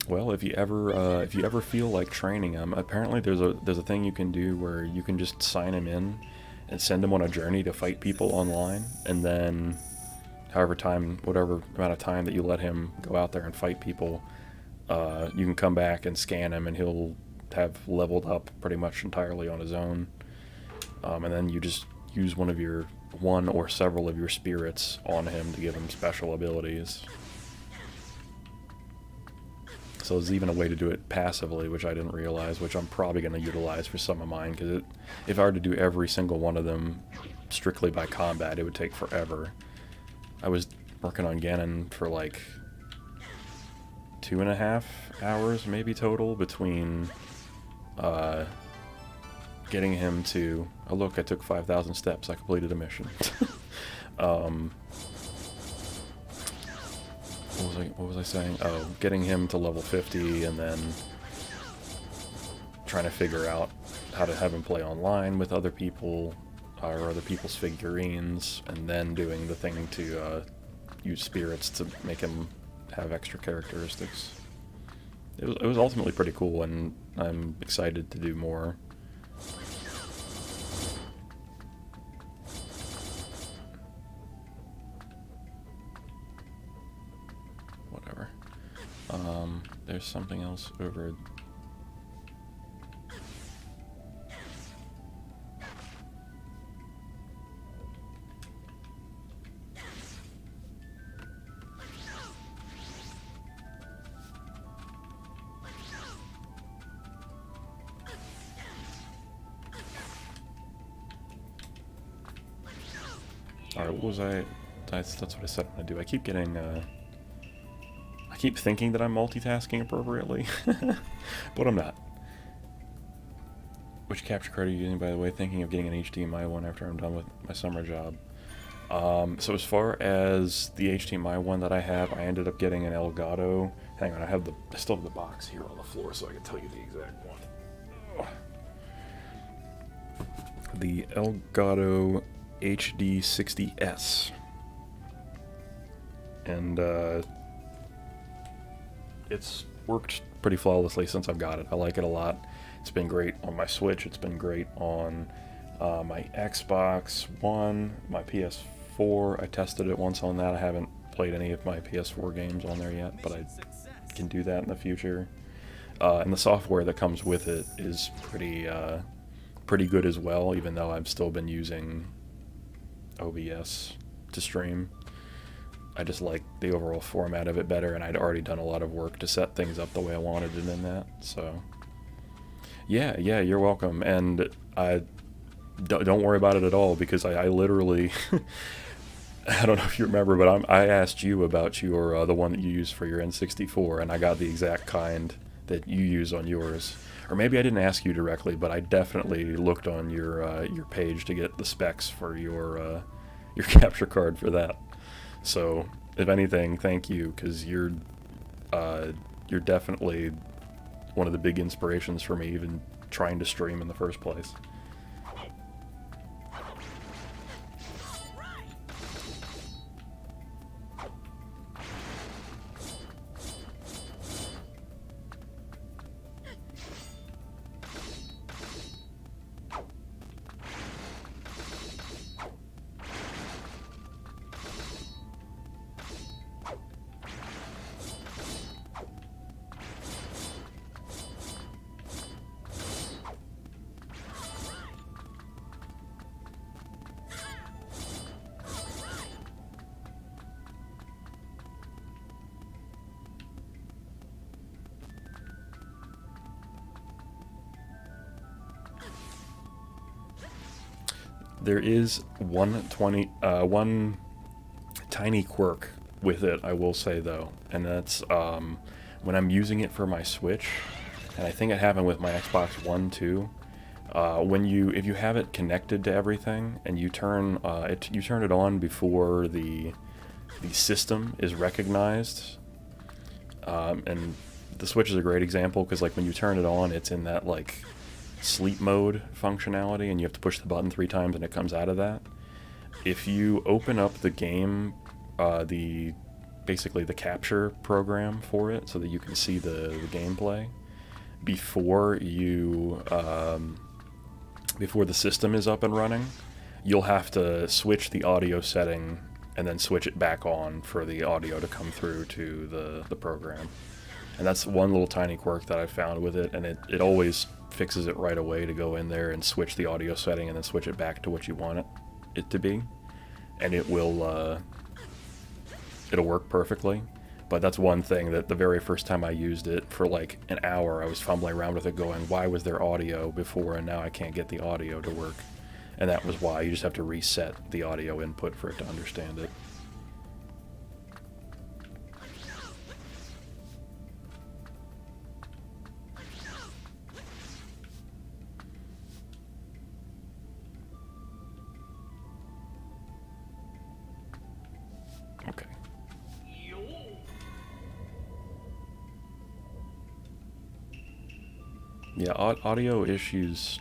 Well, if you ever feel like training him, apparently there's a thing you can do where you can just sign him in and send him on a journey to fight people online, and then whatever amount of time that you let him go out there and fight people, you can come back and scan him and he'll have leveled up pretty much entirely on his own. And then you just use one or several of your spirits on him to give him special abilities. So there's even a way to do it passively, which I didn't realize, which I'm probably going to utilize for some of mine, because if I were to do every single one of them strictly by combat, it would take forever. I was working on Ganon for like 2.5 hours maybe total between getting him to... Oh look, I took 5,000 steps. I completed a mission. What was I saying? Oh, getting him to level 50 and then trying to figure out how to have him play online with other people. or other people's figurines, and then doing the thing to use spirits to make him have extra characteristics. It was ultimately pretty cool, and I'm excited to do more. Whatever. There's something else over... Alright, what was I... That's what I said I'm gonna do. I keep getting, I keep thinking that I'm multitasking appropriately, but I'm not. Which capture card are you using, by the way? Thinking of getting an HDMI one after I'm done with my summer job. So as far as the HDMI one that I have, I ended up getting an Elgato. Hang on, I still have the box here on the floor, so I can tell you the exact one. The Elgato HD60S. And it's worked pretty flawlessly since I've got it. I like it a lot. It's been great on my Switch. It's been great on my Xbox One, my PS4. I tested it once on that. I haven't played any of my PS4 games on there yet, but I can do that in the future. And the software that comes with it is pretty good as well, even though I've still been using OBS to stream. I just like the overall format of it better, and I'd already done a lot of work to set things up the way I wanted it in that, so... Yeah, you're welcome, and don't worry about it at all, because I literally... I don't know if you remember, but I asked you about your the one that you use for your N64, and I got the exact kind that you use on yours. Or maybe I didn't ask you directly, but I definitely looked on your page to get the specs for your capture card for that. So, if anything, thank you, because you're definitely one of the big inspirations for me even trying to stream in the first place. There is one tiny quirk with it, I will say, though, and that's when I'm using it for my Switch, and I think it happened with my Xbox One too. If you have it connected to everything and you turn it on before the system is recognized, and the Switch is a great example because like when you turn it on, it's in that like sleep mode functionality, and you have to push the button 3 times and it comes out of that. If you open up the game, basically the capture program for it, so that you can see the gameplay before the system is up and running, you'll have to switch the audio setting and then switch it back on for the audio to come through to the program. And that's one little tiny quirk that I found with it, and it always fixes it right away to go in there and switch the audio setting and then switch it back to what you want it to be. And it'll work perfectly. But that's one thing that the very first time I used it for like an hour, I was fumbling around with it going, why was there audio before and now I can't get the audio to work? And that was why. You just have to reset the audio input for it to understand it. Okay. Yeah, audio issues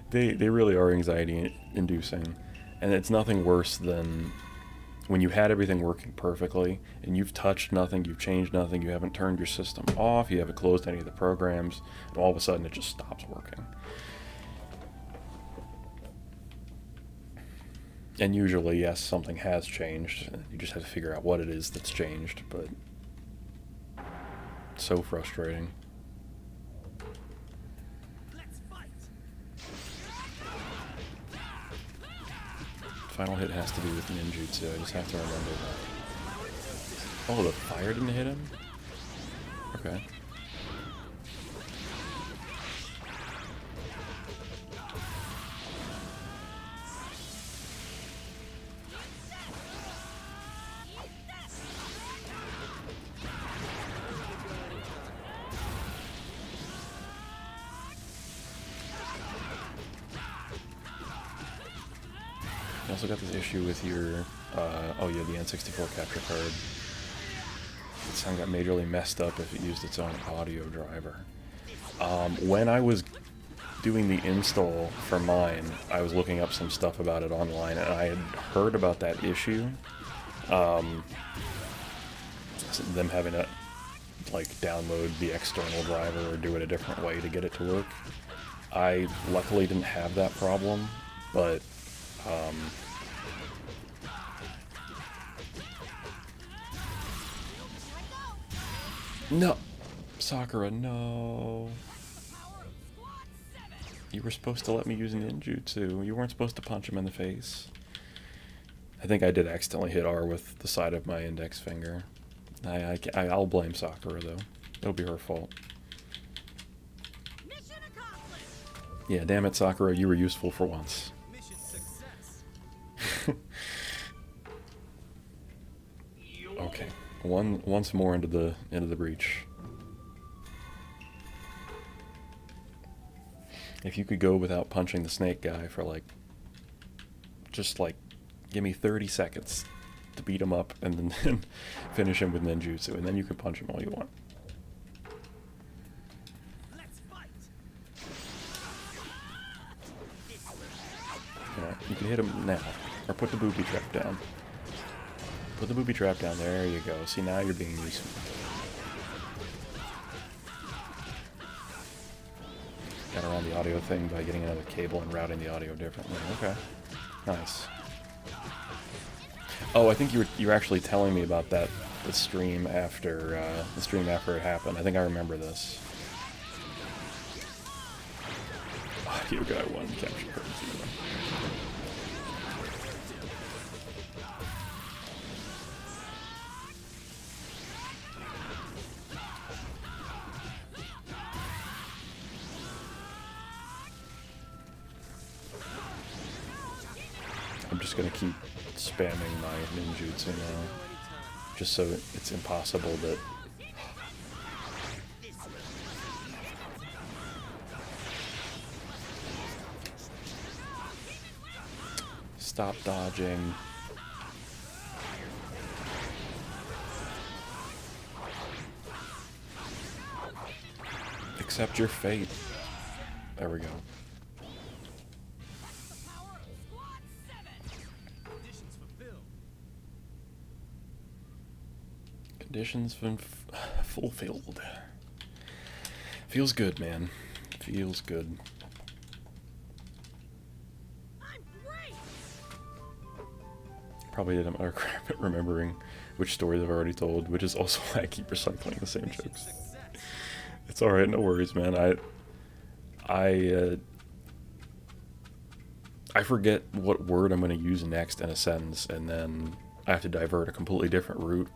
They really are anxiety inducing, and it's nothing worse than when you had everything working perfectly and you've touched nothing, you've changed nothing, you haven't turned your system off, you haven't closed any of the programs, and all of a sudden it just stops working. And usually, yes, something has changed. You just have to figure out what it is that's changed, but it's so frustrating. Let's fight. Final hit has to do with ninjutsu. I just have to remember that. Oh, the fire didn't hit him? Okay. You also got this issue with your, oh yeah, the N64 capture card. The sound got majorly messed up if it used its own audio driver. When I was doing the install for mine, I was looking up some stuff about it online, and I had heard about that issue. Them having to, like, download the external driver or do it a different way to get it to work. I luckily didn't have that problem, but no! Sakura, no! You were supposed to let me use ninjutsu. You weren't supposed to punch him in the face. I think I did accidentally hit R with the side of my index finger. I'll blame Sakura, though. It'll be her fault. Mission accomplished. Yeah, damn it, Sakura, you were useful for once. Mission success. Okay, once more into the breach. If you could go without punching the snake guy for just give me 30 seconds to beat him up and then finish him with ninjutsu, and then you can punch him all you want. Let's fight. You can hit him now, or put the booby trap down. Put the booby trap down. There you go. See, now you're being useful. Got around the audio thing by getting another cable and routing the audio differently. Okay, nice. Oh, I think you were actually telling me about the stream after it happened. I think I remember this. Audio guy 1 capture card 0. I'm just gonna keep spamming my ninjutsu now, just so it's impossible that... Stop dodging. Accept your fate. There we go. Conditions been fulfilled. Feels good, man. Feels good. I'm great. Probably did a better crap at remembering which stories I've already told, which is also why I keep recycling the same jokes. It's alright, no worries, man. I forget what word I'm going to use next in a sentence, and then I have to divert a completely different route.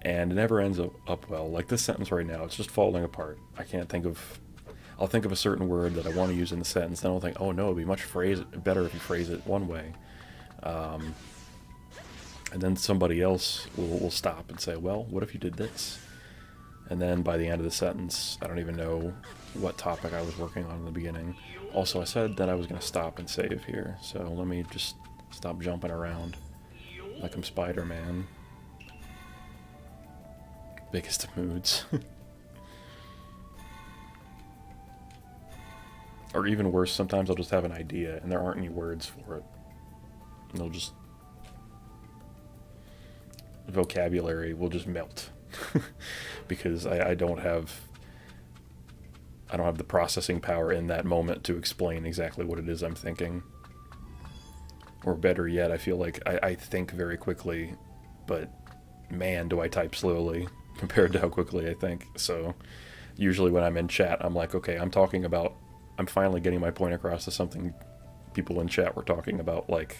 And it never ends up well. Like this sentence right now, it's just falling apart. I can't think of... I'll think of a certain word that I want to use in the sentence, then I'll think, oh no, it'd be much better if you phrase it one way. And then somebody else will stop and say, well, what if you did this? And then by the end of the sentence, I don't even know what topic I was working on in the beginning. Also, I said that I was going to stop and save here, so let me just stop jumping around like I'm Spider-Man. Biggest of moods. Or even worse, sometimes I'll just have an idea and there aren't any words for it. And they'll just... vocabulary will just melt. Because I don't have the processing power in that moment to explain exactly what it is I'm thinking. Or better yet, I feel like I think very quickly, but man, do I type slowly compared to how quickly I think. So usually when I'm in chat, I'm like, okay, I'm finally getting my point across to something people in chat were talking about like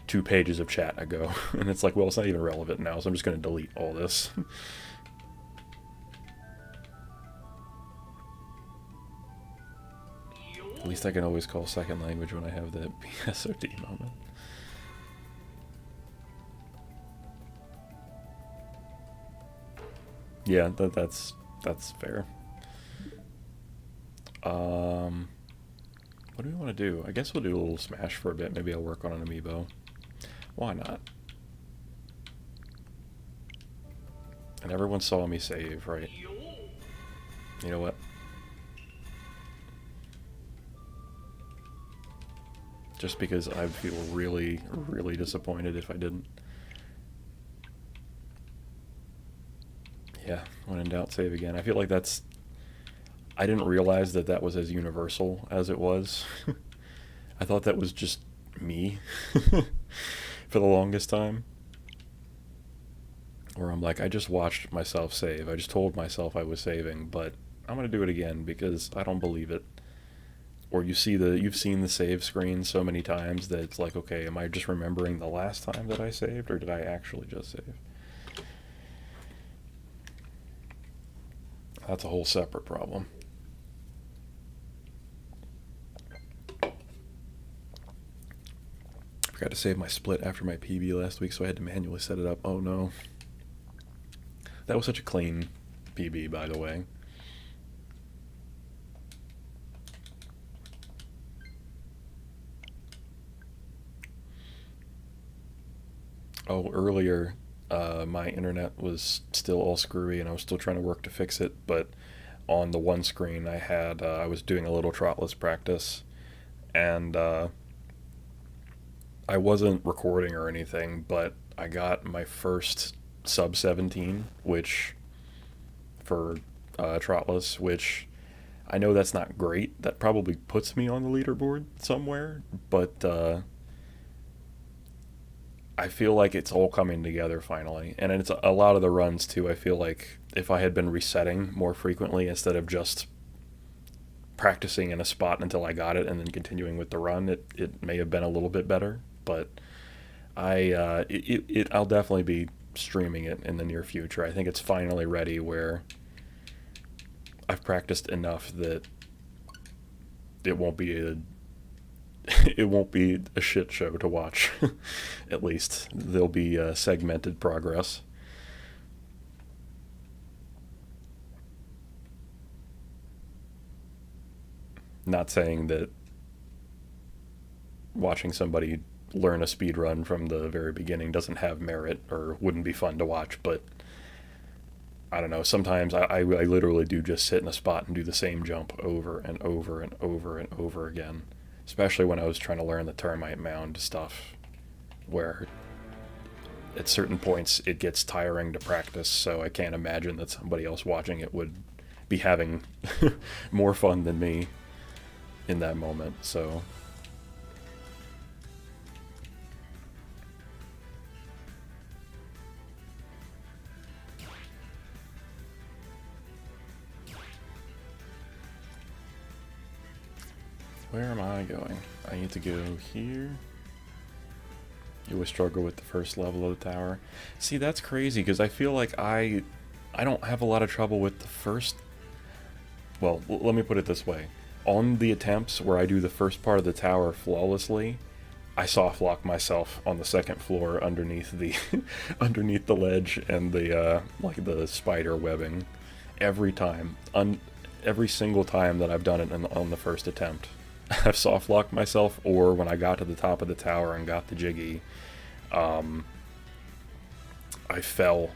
2 pages of chat ago. And it's like, well, it's not even relevant now, so I'm just going to delete all this. At least I can always call second language when I have that BSOD moment. Yeah, that's fair. What do we want to do? I guess we'll do a little Smash for a bit. Maybe I'll work on an Amiibo. Why not? And everyone saw me save, right? You know what? Just because I'd feel really, really disappointed if I didn't. Yeah, when in doubt, save again. I feel like that's... I didn't realize that that was as universal as it was. I thought that was just me for the longest time. Where I'm like, I just watched myself save. I just told myself I was saving, but I'm going to do it again because I don't believe it. Or you've seen the save screen so many times that it's like, okay, am I just remembering the last time that I saved, or did I actually just save? That's a whole separate problem. I forgot to save my split after my PB last week, so I had to manually set it up. Oh no. That was such a clean PB, by the way. Oh, earlier, my internet was still all screwy and I was still trying to work to fix it, but on the one screen I had, I was doing a little trotless practice, and I wasn't recording or anything, but I got my first sub 17, which, for trotless, which I know that's not great. That probably puts me on the leaderboard somewhere, but I feel like it's all coming together finally. And it's a lot of the runs too. I feel like if I had been resetting more frequently instead of just practicing in a spot until I got it and then continuing with the run, it may have been a little bit better. But I'll definitely be streaming it in the near future. I think it's finally ready where I've practiced enough that it won't be a shit show to watch. At least there'll be segmented progress. Not saying that watching somebody learn a speed run from the very beginning doesn't have merit or wouldn't be fun to watch, but I don't know, sometimes I literally do just sit in a spot and do the same jump over and over and over and over again. Especially when I was trying to learn the termite mound stuff, where at certain points it gets tiring to practice, so I can't imagine that somebody else watching it would be having more fun than me in that moment, so... Where am I going? I need to go here. You always struggle with the first level of the tower. See, that's crazy, because I feel like I don't have a lot of trouble with the first... Well, let me put it this way. On the attempts where I do the first part of the tower flawlessly, I soft lock myself on the second floor underneath the underneath the ledge and the like the spider webbing every time. Every single time that I've done it on the first attempt. I've soft locked myself, or when I got to the top of the tower and got the jiggy, I fell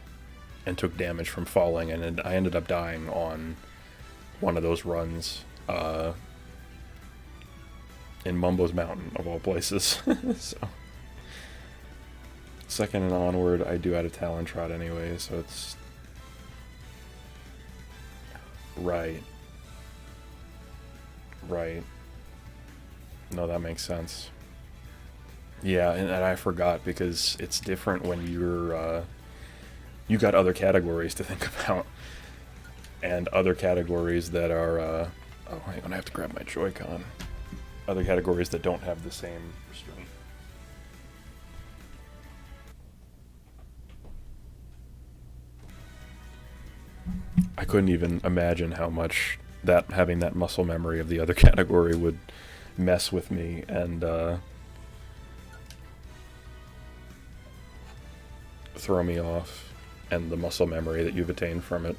and took damage from falling, and I ended up dying on one of those runs. in Mumbo's Mountain, of all places. So, second and onward, I do add a Talon Trot anyway, so it's... Right. Right. No, that makes sense. Yeah, and I forgot, because it's different when you're, you got other categories to think about. And other categories that are, oh, hang on, I have to grab my Joy-Con. Other categories that don't have the same restraint. I couldn't even imagine how much that having that muscle memory of the other category would mess with me and throw me off, and the muscle memory that you've attained from it.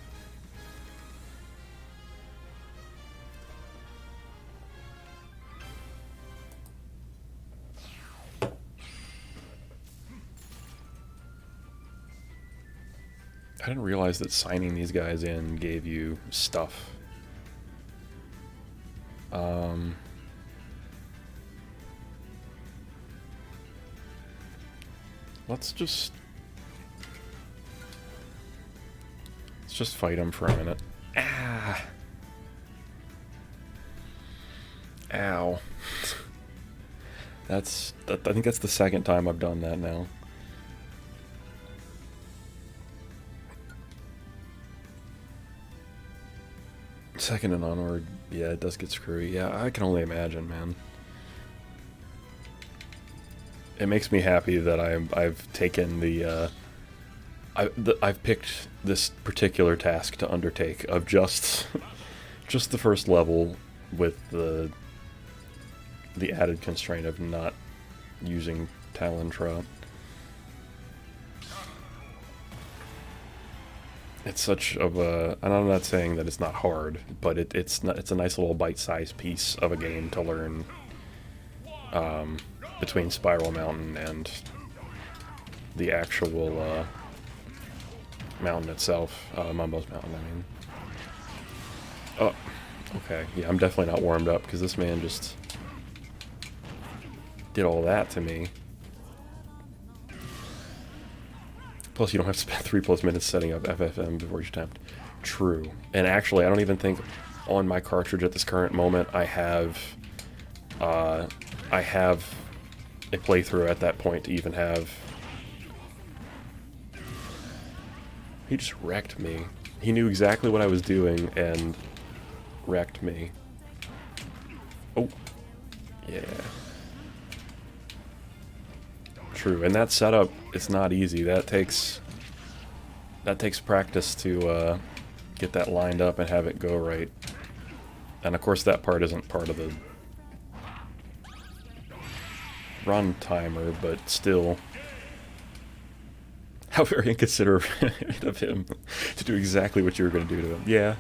I didn't realize that signing these guys in gave you stuff. Let's just fight him for a minute. Ah! Ow. I think that's the second time I've done that now. Second and onward, yeah, it does get screwy. Yeah, I can only imagine, man. It makes me happy that I've taken I've picked this particular task to undertake of just the first level with the added constraint of not using Talon Trot. It's such of a, and I'm not saying that it's not hard, but it's a nice little bite-sized piece of a game to learn between Spiral Mountain and the actual mountain itself, Mumbo's Mountain, I mean. Oh, okay, yeah, I'm definitely not warmed up, because this man just did all that to me. Plus, you don't have to spend 3+ minutes setting up FFM before each attempt. True. And actually, I don't even think on my cartridge at this current moment I have a playthrough at that point to even have. He just wrecked me. He knew exactly what I was doing and wrecked me. Oh, yeah. True, and that setup, it's not easy. That takes practice to get that lined up and have it go right. And of course that part isn't part of the run timer, but still. How very inconsiderate of him to do exactly what you were going to do to him. Yeah.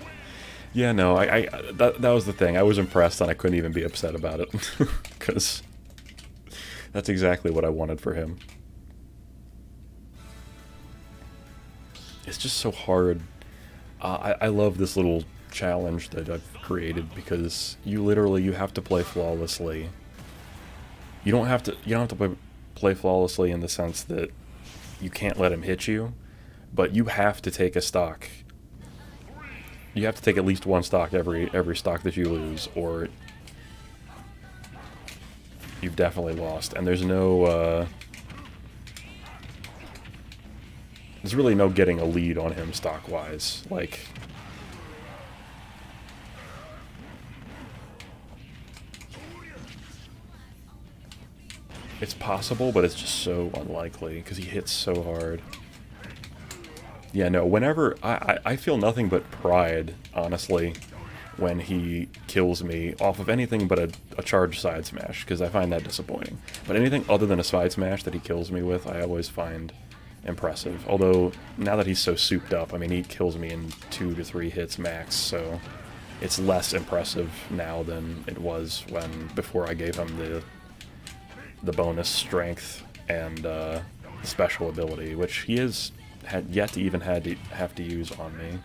Yeah, no, that was the thing. I was impressed and I couldn't even be upset about it. Because that's exactly what I wanted for him. It's just so hard. I love this little challenge that I've created because you have to play flawlessly. You don't have to play flawlessly in the sense that you can't let him hit you, but you have to take a stock. You have to take at least one stock every stock that you lose, or you've definitely lost. And there's no there's really no getting a lead on him stock-wise. Like, it's possible, but it's just so unlikely because he hits so hard. Yeah, no, whenever I feel nothing but pride, honestly, when he kills me off of anything but a charged side smash, because I find that disappointing. But anything other than a side smash that he kills me with, I always find impressive. Although, now that he's so souped up, I mean, he kills me in 2 to 3 hits max, so it's less impressive now than it was before I gave him the bonus strength and special ability, which he had yet to even have to use on me.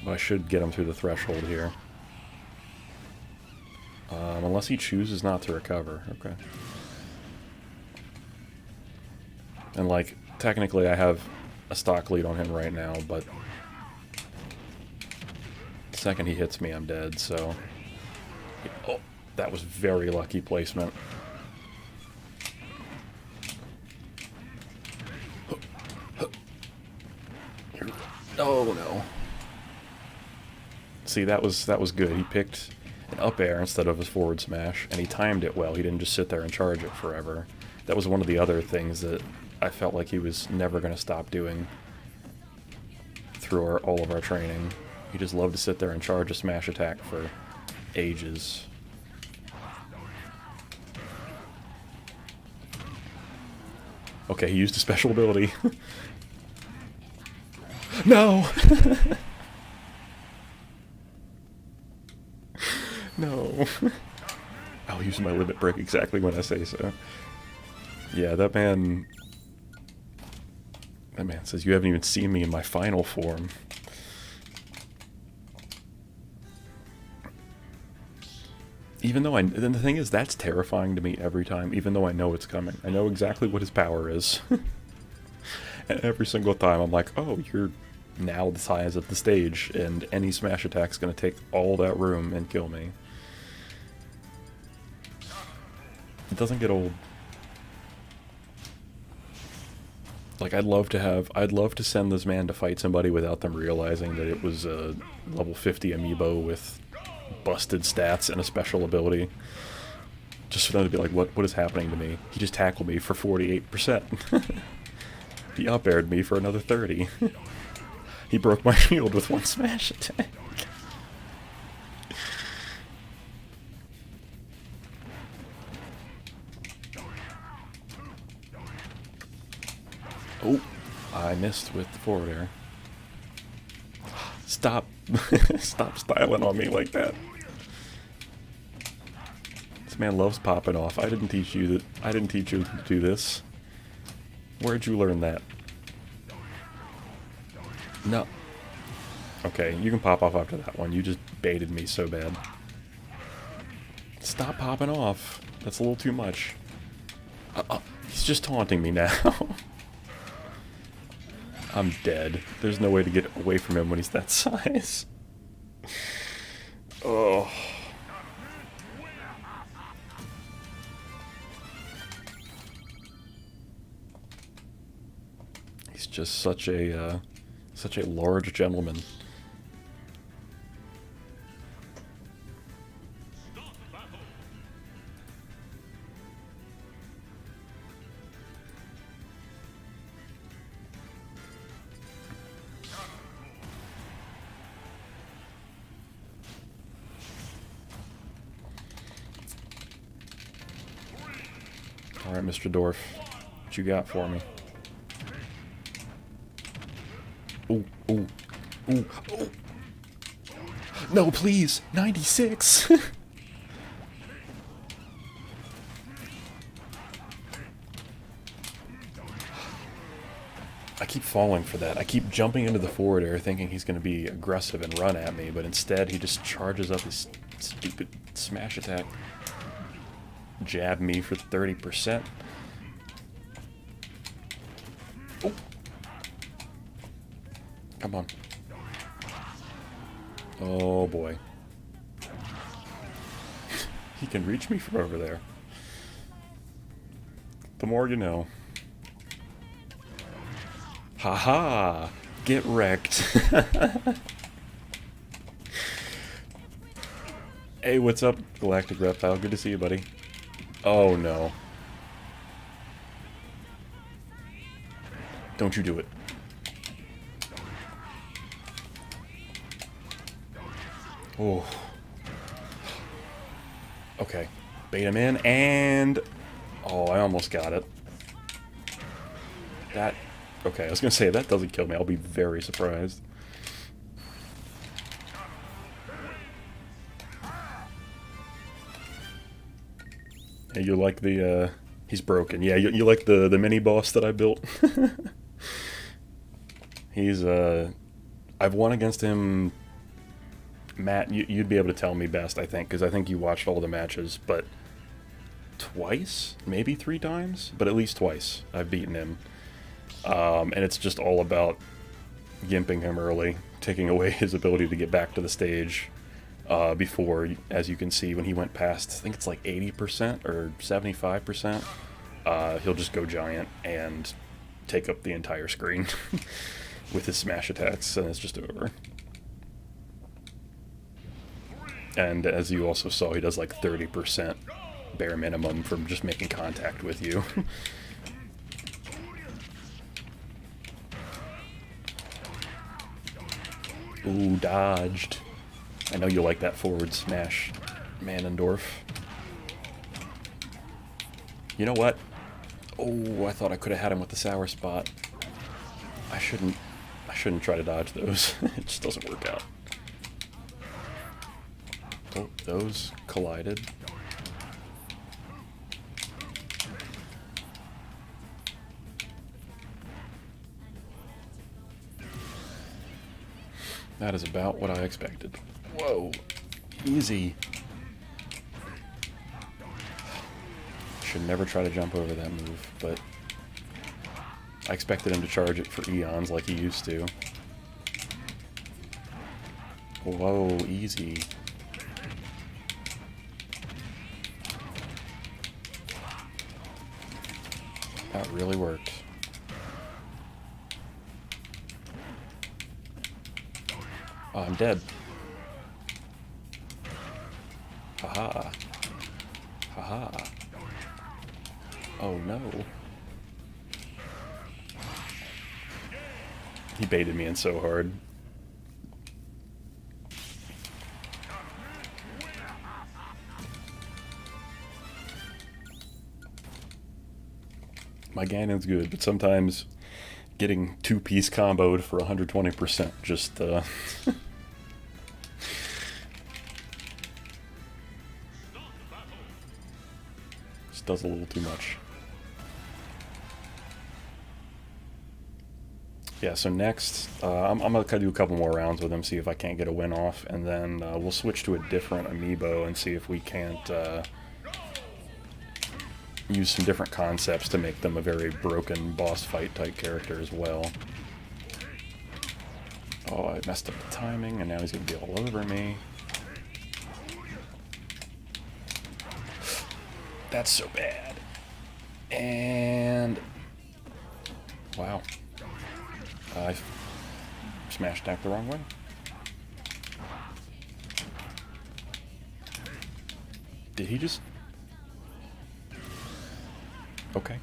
But I should get him through the threshold here. Unless he chooses not to recover. Okay. And, like, technically I have a stock lead on him right now, but the second he hits me, I'm dead, so... Oh, that was very lucky placement. Oh, no. See, that was good. He picked an up air instead of his forward smash, and he timed it well. He didn't just sit there and charge it forever. That was one of the other things that I felt like he was never going to stop doing through all of our training. He just loved to sit there and charge a smash attack for ages. Okay, he used a special ability. No! No. I'll use my limit break exactly when I say so. Yeah, that man says, you haven't even seen me in my final form. Even though then the thing is, that's terrifying to me every time, even though I know it's coming. I know exactly what his power is. And every single time I'm like, oh, you're now the size of the stage, and any smash attack's gonna take all that room and kill me. It doesn't get old. Like, I'd love to send this man to fight somebody without them realizing that it was a level 50 Amiibo with busted stats and a special ability. Just for them to be like, what is happening to me? He just tackled me for 48%. He up-aired me for another 30. He broke my shield with one smash attack. Oh, I missed with the forward air. Stop. Stop styling on me like that. This man loves popping off. I didn't teach you to do this. Where'd you learn that? No. Okay, you can pop off after that one. You just baited me so bad. Stop popping off. That's a little too much. He's just taunting me now. I'm dead. There's no way to get away from him when he's that size. Oh. He's just such a large gentleman. Alright, Mr. Dorf, what you got for me? Ooh, ooh, ooh, ooh. No, please! 96! I keep falling for that. I keep jumping into the forward air thinking he's going to be aggressive and run at me, but instead he just charges up his stupid smash attack. Jab me for 30%. Oh. Come on. Oh boy. He can reach me from over there. The more you know. Haha! Get wrecked. Hey, what's up, Galactic Reptile? Good to see you, buddy. Oh no. Don't you do it. Oh. Okay. Bait him in, and... Oh, I almost got it. That... Okay, I was gonna say, if that doesn't kill me, I'll be very surprised. Hey, you like the, he's broken. Yeah, you like the mini-boss that I built? He's, I've won against him Matt, you'd be able to tell me best, I think, because I think you watched all the matches, but twice? Maybe 3 times? But at least twice I've beaten him. And it's just all about gimping him early, taking away his ability to get back to the stage before, as you can see, when he went past, I think it's like 80% or 75%, he'll just go giant and take up the entire screen with his smash attacks, and it's just over. And as you also saw, he does like 30% bare minimum from just making contact with you. Ooh, dodged. I know you like that forward smash, Manendorf. You know what? Oh, I thought I could have had him with the sour spot. I shouldn't try to dodge those. It just doesn't work out. Oh, those collided. That is about what I expected. Whoa, easy. Should never try to jump over that move, but I expected him to charge it for eons like he used to. Whoa, easy. That really worked. Oh, I'm dead. Haha. Haha. Oh no. He baited me in so hard. My Ganon's good, but sometimes getting 2-piece comboed for 120% just just does a little too much. Yeah, so next, I'm going to do a couple more rounds with him, see if I can't get a win off, and then we'll switch to a different Amiibo and see if we can't use some different concepts to make them a very broken boss fight type character as well. Oh, I messed up the timing, and now he's going to be all over me. That's so bad. And... wow. I smash attacked the wrong way. Did he just... okay.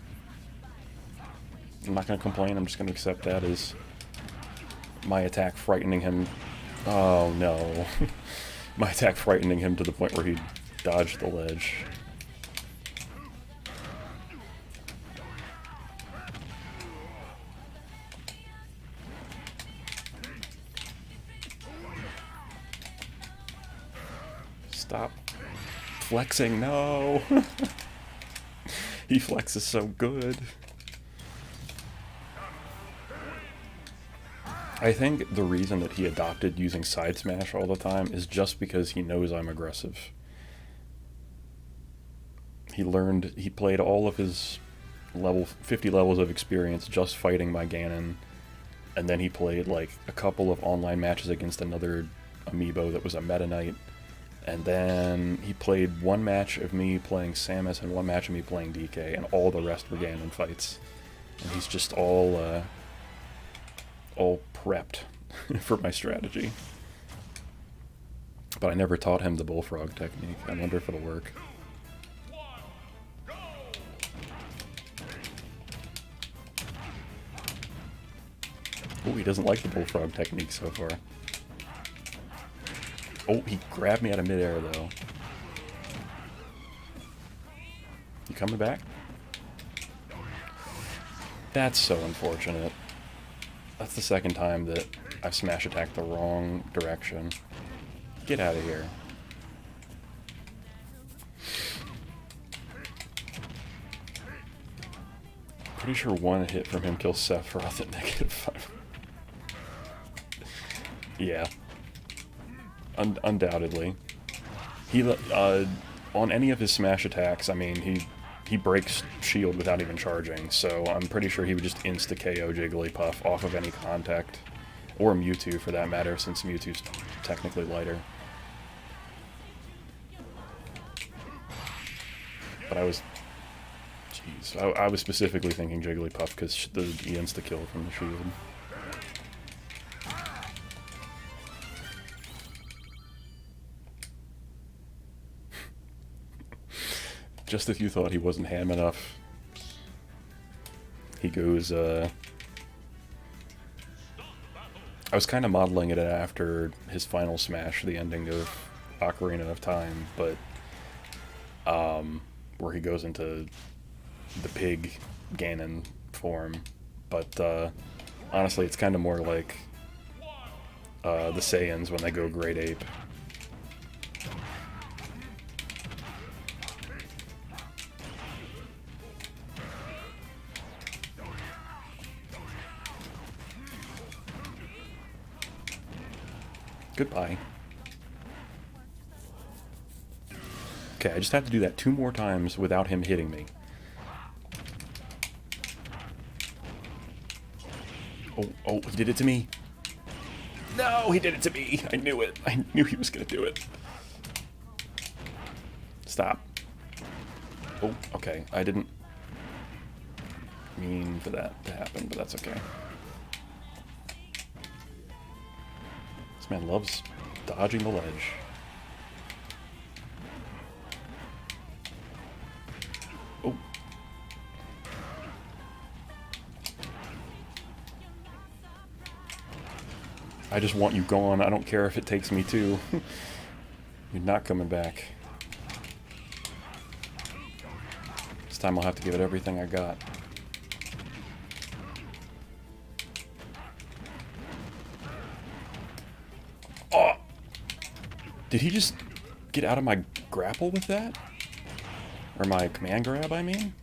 I'm not going to complain, I'm just going to accept that as my attack frightening him. Oh no. My attack frightening him to the point where he dodged the ledge. Stop flexing, no! He flexes so good. I think the reason that he adopted using side smash all the time is just because he knows I'm aggressive. He played all of his 50 levels of experience just fighting my Ganon, and then he played like a couple of online matches against another Amiibo that was a Meta Knight. And then he played one match of me playing Samus and one match of me playing DK, and all the rest were Ganon fights. And he's just all prepped for my strategy. But I never taught him the bullfrog technique. I wonder if it'll work. Oh, he doesn't like the bullfrog technique so far. Oh, he grabbed me out of midair, though. You coming back? That's so unfortunate. That's the second time that I've smash attacked the wrong direction. Get out of here. Pretty sure one hit from him kills Sephiroth at -5. Yeah. Undoubtedly. He on any of his smash attacks, I mean, he breaks shield without even charging, so I'm pretty sure he would just insta-KO Jigglypuff off of any contact. Or Mewtwo, for that matter, since Mewtwo's technically lighter. But I was... Jeez. I was specifically thinking Jigglypuff, because the insta-kill from the shield. Just if you thought he wasn't ham enough, he goes, I was kind of modeling it after his final smash, the ending of Ocarina of Time, but, where he goes into the pig Ganon form, but, honestly, it's kind of more like, the Saiyans when they go Great Ape. Goodbye. Okay, I just have to do that 2 more times without him hitting me. Oh, he did it to me. No, he did it to me. I knew it. I knew he was gonna do it. Stop. Oh, okay. I didn't mean for that to happen, but that's okay. This man loves dodging the ledge. Oh. I just want you gone. I don't care if it takes me to. You're not coming back. This time I'll have to give it everything I got. Did he just get out of my grapple with that? Or my command grab, I mean?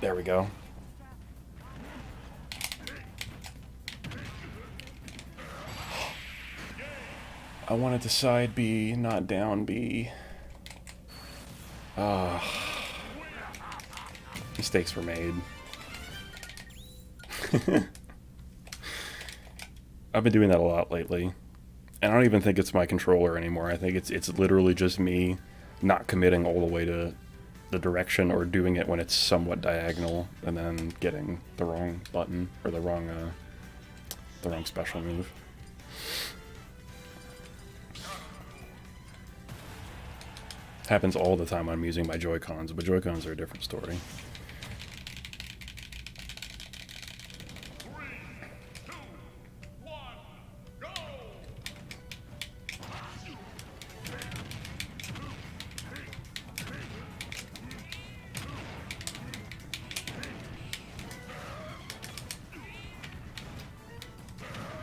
There we go. I wanted to side B, not down B. Mistakes were made. I've been doing that a lot lately. And I don't even think it's my controller anymore. I think it's literally just me not committing all the way to the direction, or doing it when it's somewhat diagonal and then getting the wrong button or the wrong special move. Happens all the time when I'm using my Joy-Cons, but Joy-Cons are a different story.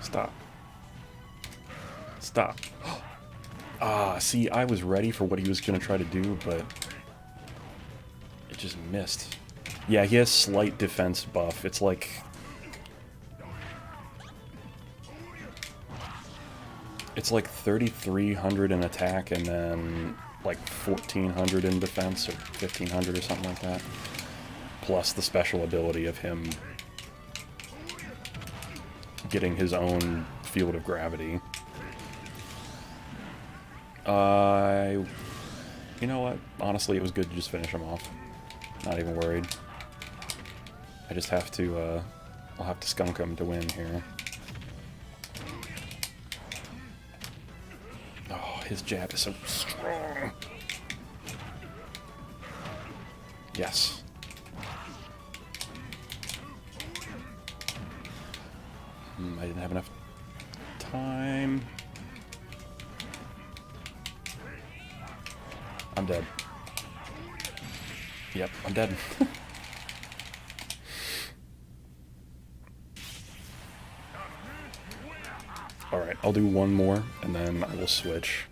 Stop. Stop. See, I was ready for what he was going to try to do, but it just missed. Yeah, he has slight defense buff. It's like... It's like 3,300 in attack and then like 1,400 in defense, or 1,500 or something like that. Plus the special ability of him getting his own field of gravity. You know what? Honestly, it was good to just finish him off. Not even worried. I just have to, I'll have to skunk him to win here. Oh, his jab is so strong. Yes. I didn't have enough time. I'm dead. Yep, I'm dead. Alright, I'll do one more, and then I will switch.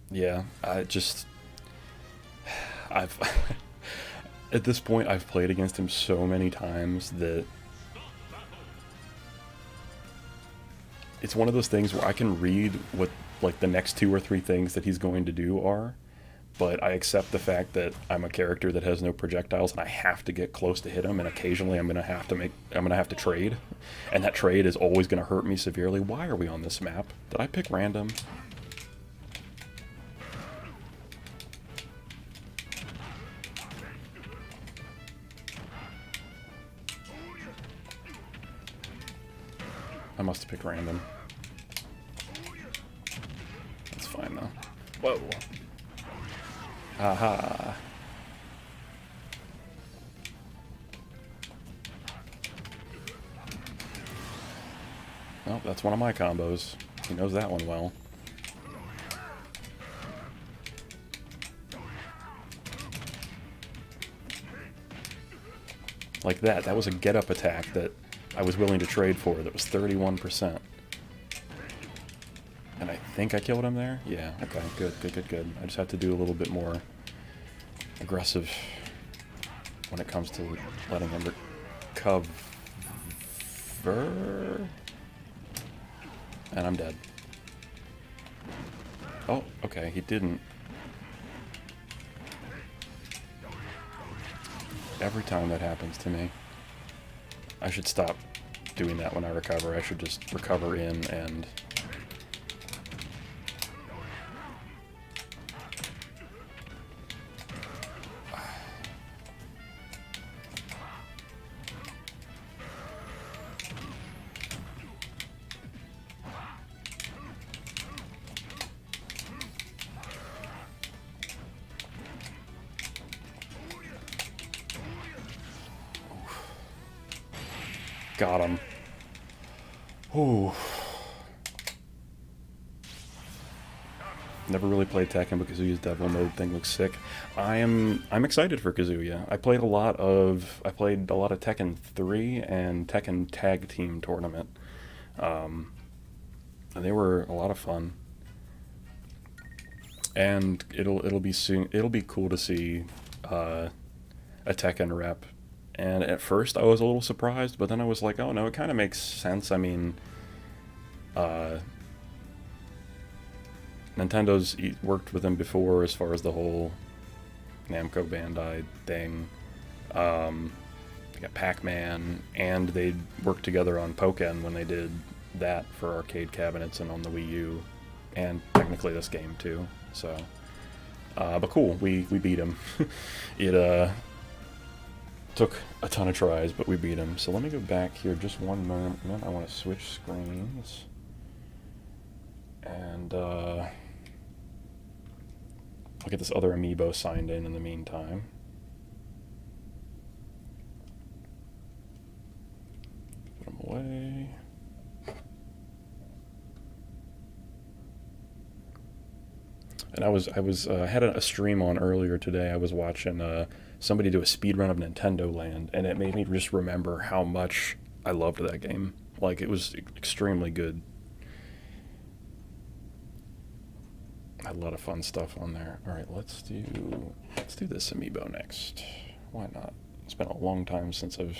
Yeah, I've... At this point, I've played against him so many times that it's one of those things where I can read what, like, the next 2 or 3 things that he's going to do are, but I accept the fact that I'm a character that has no projectiles and I have to get close to hit him, and occasionally I'm gonna have to trade, and that trade is always gonna hurt me severely. Why are we on this map? Did I pick random? I must have picked random. That's fine though. Whoa. Aha. Well, that's one of my combos. He knows that one well. Like that. That was a get-up attack that I was willing to trade for. That was 31%. And I think I killed him there? Yeah, okay, good. I just have to do a little bit more aggressive when it comes to letting him recover. And I'm dead. Oh, okay, he didn't. Every time that happens to me. I should stop doing that when I recover. I should just recover in and... Got him. Ooh. Never really played Tekken, but Kazuya's Devil Mode thing looks sick. I'm excited for Kazuya. I played a lot of Tekken 3 and Tekken Tag Team Tournament. And they were a lot of fun. And it'll be cool to see a Tekken rep. And at first I was a little surprised, but then I was like, oh no, it kind of makes sense. I mean, Nintendo's worked with them before as far as the whole Namco Bandai thing. They got Pac-Man, and they worked together on Pokken when they did that for arcade cabinets and on the Wii U, and technically this game too. So, but cool, we beat him. It took a ton of tries, but we beat him. So let me go back here just one moment. I want to switch screens and I'll get this other Amiibo signed in the meantime. Put him away. And I had a stream on earlier today. I was watching somebody do a speedrun of Nintendo Land, and it made me just remember how much I loved that game. Like, it was extremely good. Had a lot of fun stuff on there. All right, let's do this Amiibo next. Why not? It's been a long time since I've...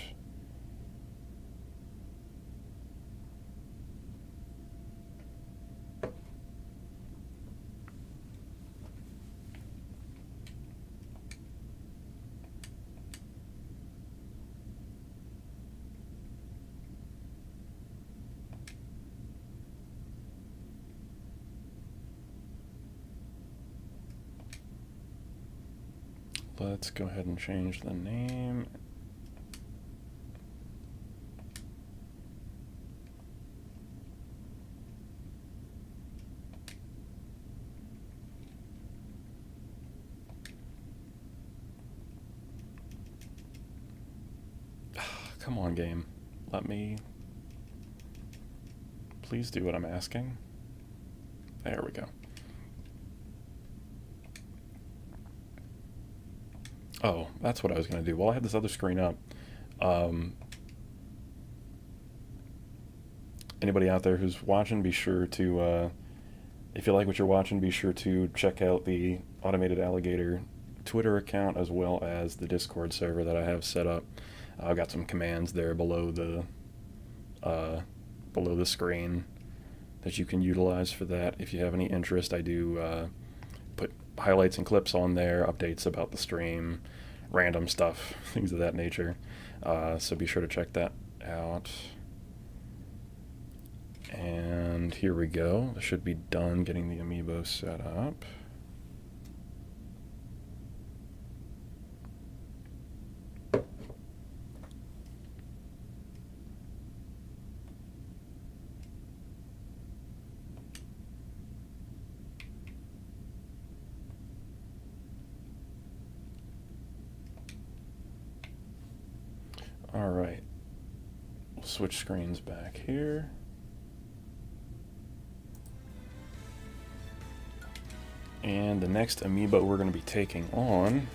Let's go ahead and change the name. Come on, game. Let me... Please do what I'm asking. There we go. Oh, that's what I was going to do. Well, I had this other screen up. Anybody out there who's watching, be sure to, if you like what you're watching, be sure to check out the Automated Alligator Twitter account as well as the Discord server that I have set up. I've got some commands there below the screen that you can utilize for that. If you have any interest, I do put highlights and clips on there, updates about the stream, random stuff, things of that nature. So be sure to check that out. And here we go. I should be done getting the Amiibo set up. All right. We'll switch screens back here. And the next Amiibo we're going to be taking on...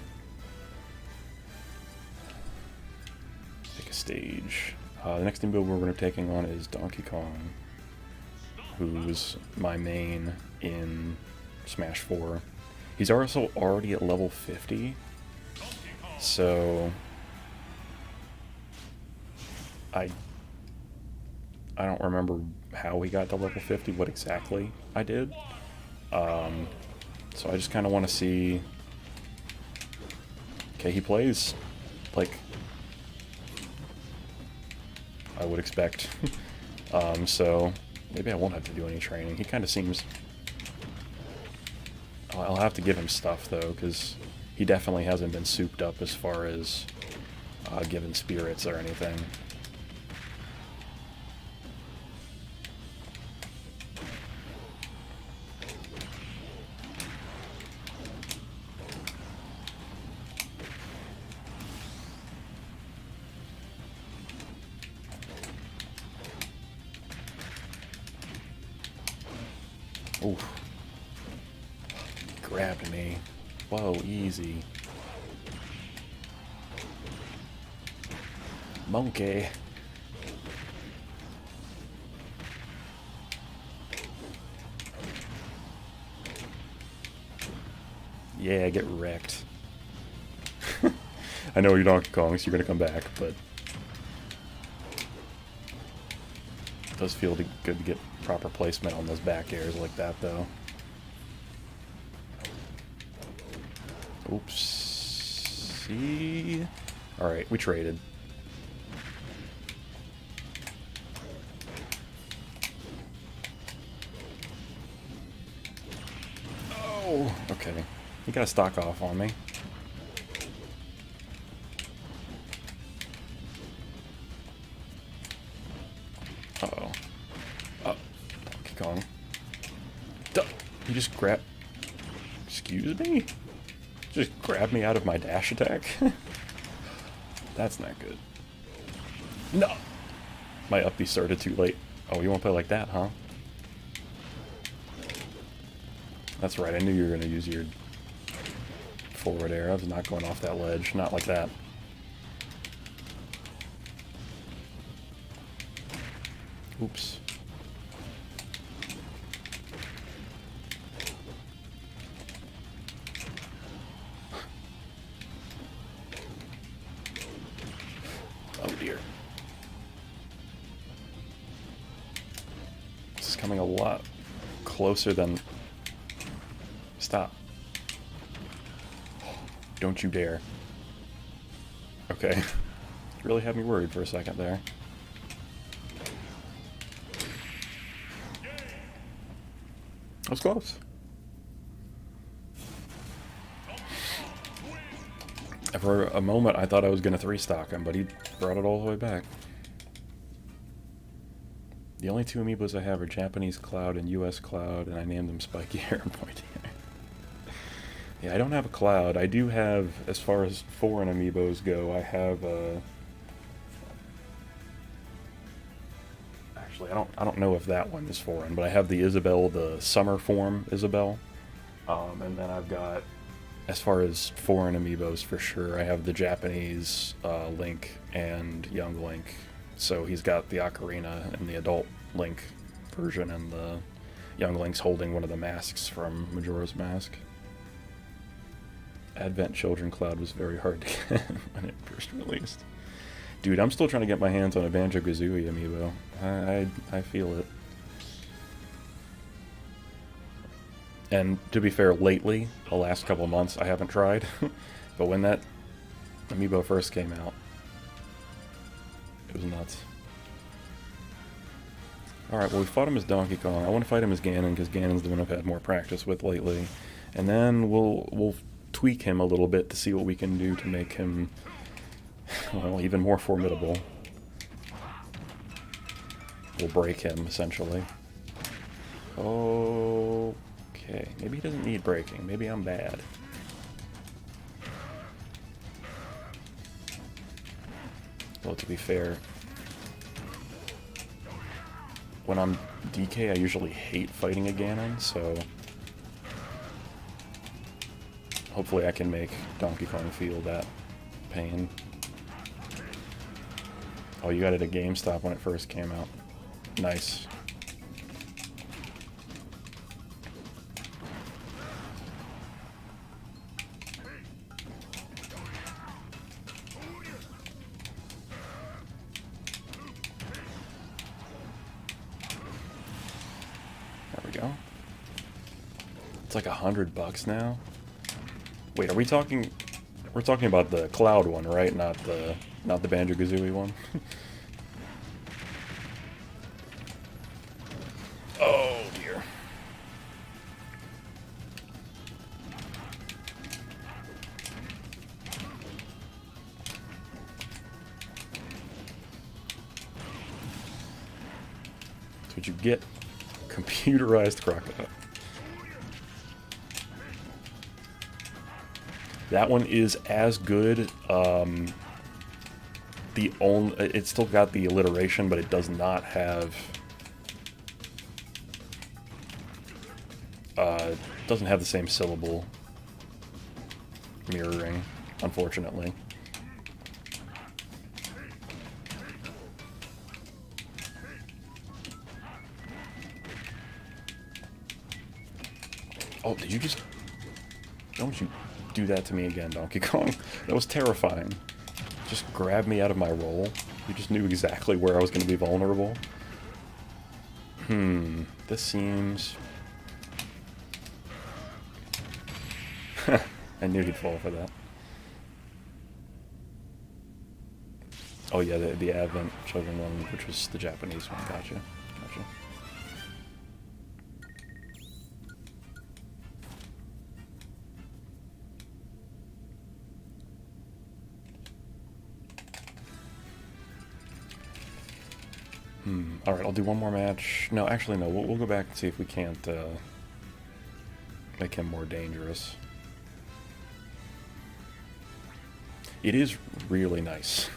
Pick a stage. The next Amiibo we're going to be taking on is Donkey Kong, who's my main in Smash 4. He's also already at level 50, so... I don't remember how we got to level 50, what exactly I did. So I just kind of want to see... Okay, he plays like I would expect. So maybe I won't have to do any training. He kind of seems... I'll have to give him stuff, though, because he definitely hasn't been souped up as far as given spirits or anything. Oof. Grabbed me. Whoa, easy. Monkey. Yeah, get wrecked. I know you're Donkey Kong, so you're gonna come back, but it does feel good to get proper placement on those back airs like that, though. Oopsie. Alright, we traded. Oh, okay. You gotta stock off on me. Uh-oh. Donkey Kong. He just grabbed... Excuse me? Just grabbed me out of my dash attack? That's not good. No! My up B started too late. Oh, you won't play like that, huh? That's right, I knew you were going to use your forward air. I was not going off that ledge. Not like that. Oops. Oh dear. This is coming a lot closer than... Stop. Don't you dare. Okay. You really had me worried for a second there. That was close. For a moment, I thought I was going to 3-stock him, but he brought it all the way back. The only two Amiibos I have are Japanese Cloud and US Cloud, and I named them Spiky Hair and Pointy Hair. Yeah, I don't have a Cloud. I do have, as far as foreign Amiibos go, I have actually, I don't know if that one is foreign, but I have the Isabelle, the summer form Isabelle. And then I've got, as far as foreign Amiibos for sure, I have the Japanese Link and Young Link. So he's got the Ocarina and the adult Link version, and the Young Link's holding one of the masks from Majora's Mask. Advent Children Cloud was very hard to get when it first released. Dude, I'm still trying to get my hands on a Banjo-Kazooie amiibo. I feel it. And to be fair, lately, the last couple of months, I haven't tried. But when that amiibo first came out, it was nuts. Alright, well we fought him as Donkey Kong. I want to fight him as Ganon, because Ganon's the one I've had more practice with lately. And then we'll tweak him a little bit to see what we can do to make him, well, even more formidable. We'll break him, essentially. Okay, maybe he doesn't need breaking. Maybe I'm bad. Well, to be fair, when I'm DK, I usually hate fighting a Ganon, so hopefully I can make Donkey Kong feel that pain. Oh, you got it at GameStop when it first came out. Nice. There we go. It's like $100 now. Wait, are we talking? We're talking about the Cloud one, right? Not the Banjo-Kazooie one. Oh dear. That's what you get. Computerized crocodile. That one is as good. It's still got the alliteration, but it does not have. Doesn't have the same syllable mirroring, unfortunately. Oh, did you just... Don't you do that to me again, Donkey Kong. That was terrifying. Just grab me out of my role. You just knew exactly where I was going to be vulnerable. This seems... I knew he'd fall for that. Oh yeah, the Advent Children one, which was the Japanese one. Gotcha. Gotcha. Alright, I'll do one more match. No, actually no, we'll go back and see if we can't make him more dangerous. It is really nice.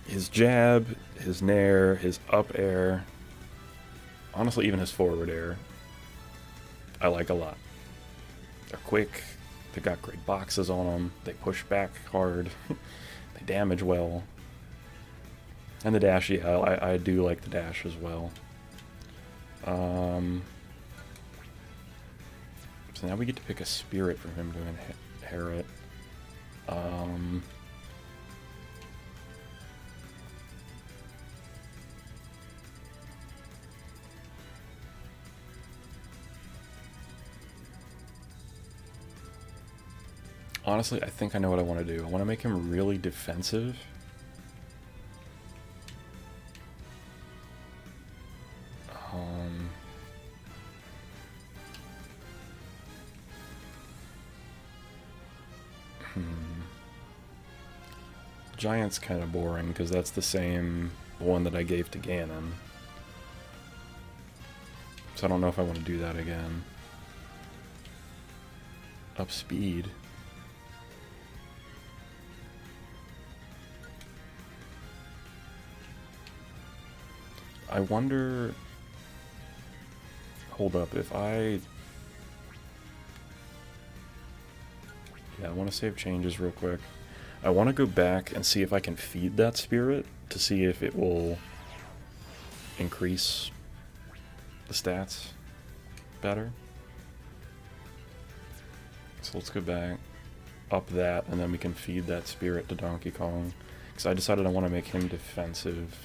His jab, his nair, his up air, honestly even his forward air, I like a lot. They're quick, they got great boxes on them, they push back hard, they damage well. And the dash, yeah, I do like the dash as well. So now we get to pick a spirit for him to inherit. Honestly, I think I know what I want to do. I want to make him really defensive. Giant's kind of boring because that's the same one that I gave to Ganon. So I don't know if I want to do that again. Up speed. I wonder... Hold up, if I... Yeah, I want to save changes real quick. I want to go back and see if I can feed that spirit to see if it will increase the stats better. So let's go back, up that, and then we can feed that spirit to Donkey Kong. Because I decided I want to make him defensive.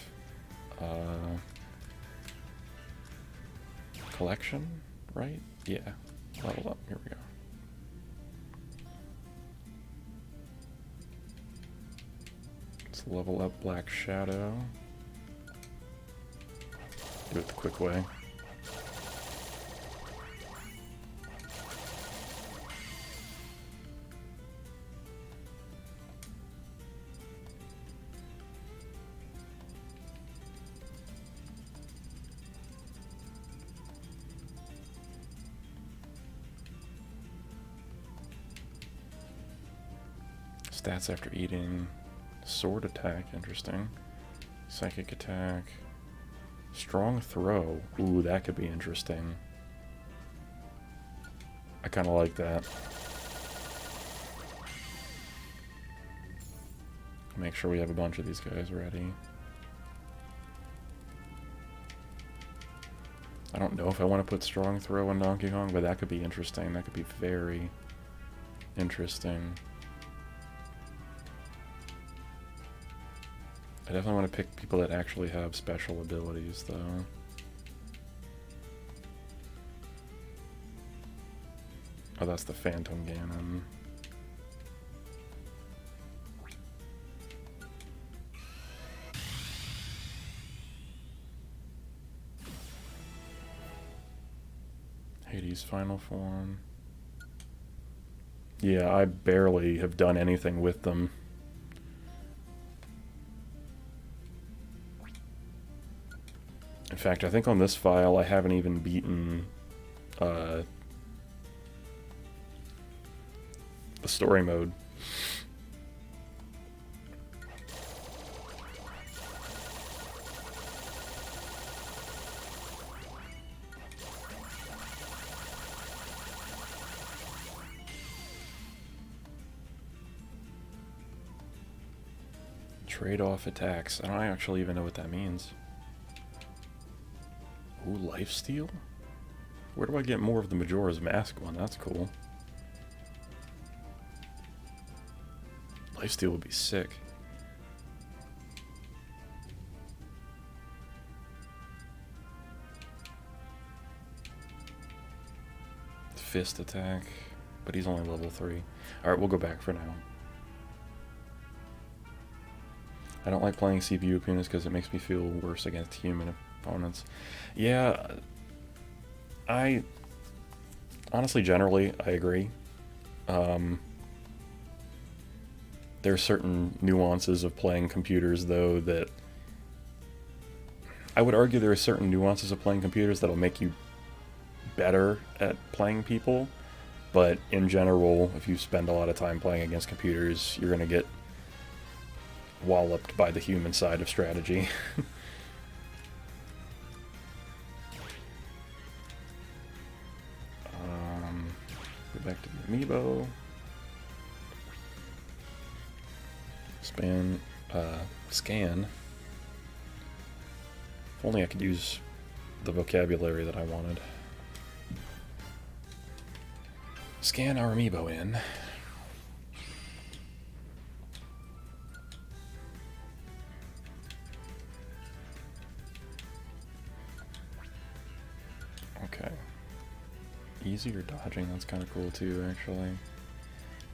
Collection, right? Yeah. Level up. Here we go. Let's level up Black Shadow. Do it the quick way. Stats after eating. Sword attack, interesting. Psychic attack. Strong throw. Ooh, that could be interesting. I kind of like that. Make sure we have a bunch of these guys ready. I don't know if I want to put strong throw on Donkey Kong, but that could be interesting. That could be very interesting. I definitely want to pick people that actually have special abilities, though. Oh, that's the Phantom Ganon. Hades' final form. Yeah, I barely have done anything with them. In fact, I think on this file I haven't even beaten the story mode. Trade-off attacks. I don't actually even know what that means. Ooh, lifesteal? Where do I get more of the Majora's Mask one? That's cool. Lifesteal would be sick. Fist attack, but he's only level 3. Alright, we'll go back for now. I don't like playing CPU opponents because it makes me feel worse against human opponents. Yeah, I honestly, generally, I agree. There are certain nuances of playing computers, though, that I would argue there are certain nuances of playing computers that'll make you better at playing people, but in general, if you spend a lot of time playing against computers, you're going to get walloped by the human side of strategy. Go back to the Amiibo. Scan. If only I could use the vocabulary that I wanted. Scan our Amiibo in. Okay. Easier dodging, that's kind of cool too, actually.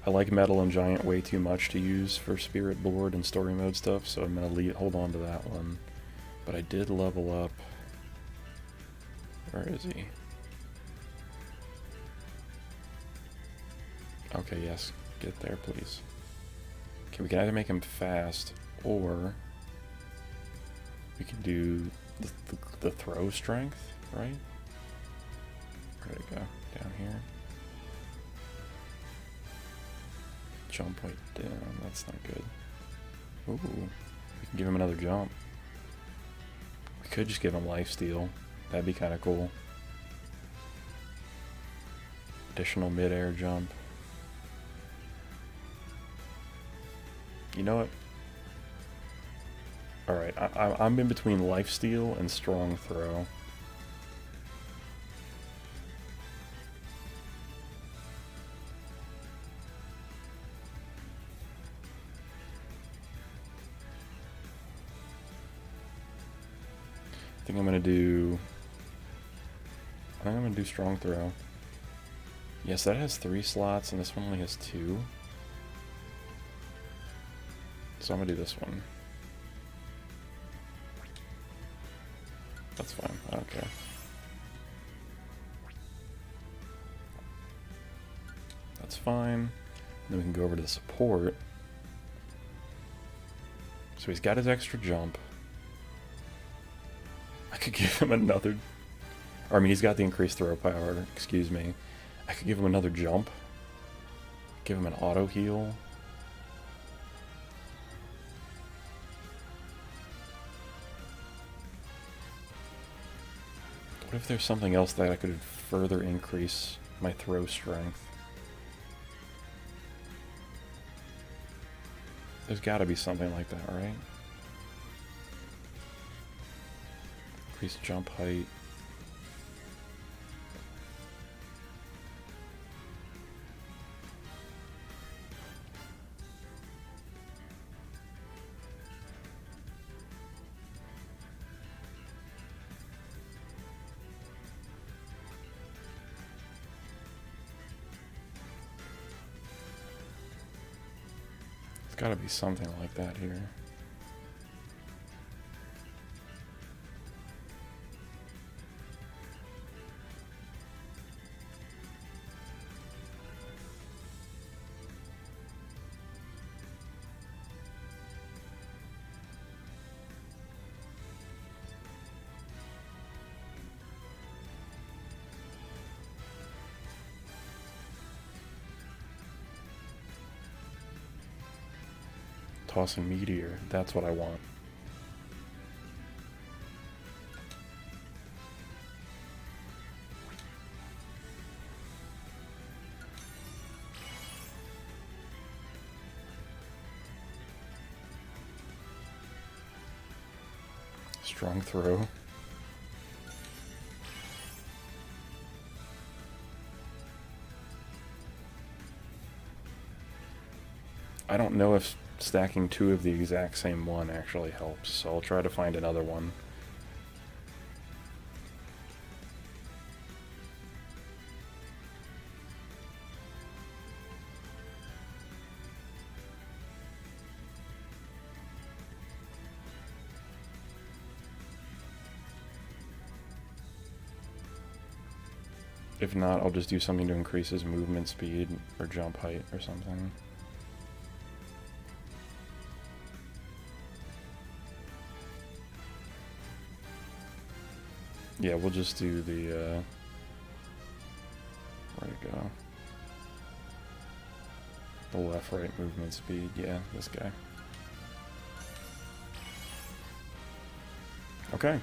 I like Metal and Giant way too much to use for Spirit Board and story mode stuff, so I'm going to hold on to that one. But I did level up. Where is he? Okay, yes. Get there, please. Okay, we can either make him fast, or we can do the throw strength, right? Where'd it go? Down here. Jump way down, that's not good. Ooh, we can give him another jump. We could just give him lifesteal. That'd be kind of cool. Additional mid-air jump. You know what? Alright, I'm in between lifesteal and strong throw. I think I'm gonna do strong throw. Yes, that has 3 slots, and this one only has 2. So I'm gonna do this one. That's fine. I don't care. That's fine. Then we can go over to the support. So he's got his extra jump. I could give him another... Or, I mean, he's got the increased throw power, excuse me. I could give him another jump. Give him an auto heal. What if there's something else that I could further increase my throw strength? There's gotta be something like that, right? Increase jump height. There's gotta be something like that here. Tossing meteor, that's what I want. Strong throw. I don't know if stacking 2 of the exact same one actually helps, so I'll try to find another one. If not, I'll just do something to increase his movement speed or jump height or something. Yeah, we'll just do the, where'd it go? The left-right movement speed, yeah, this guy. Okay.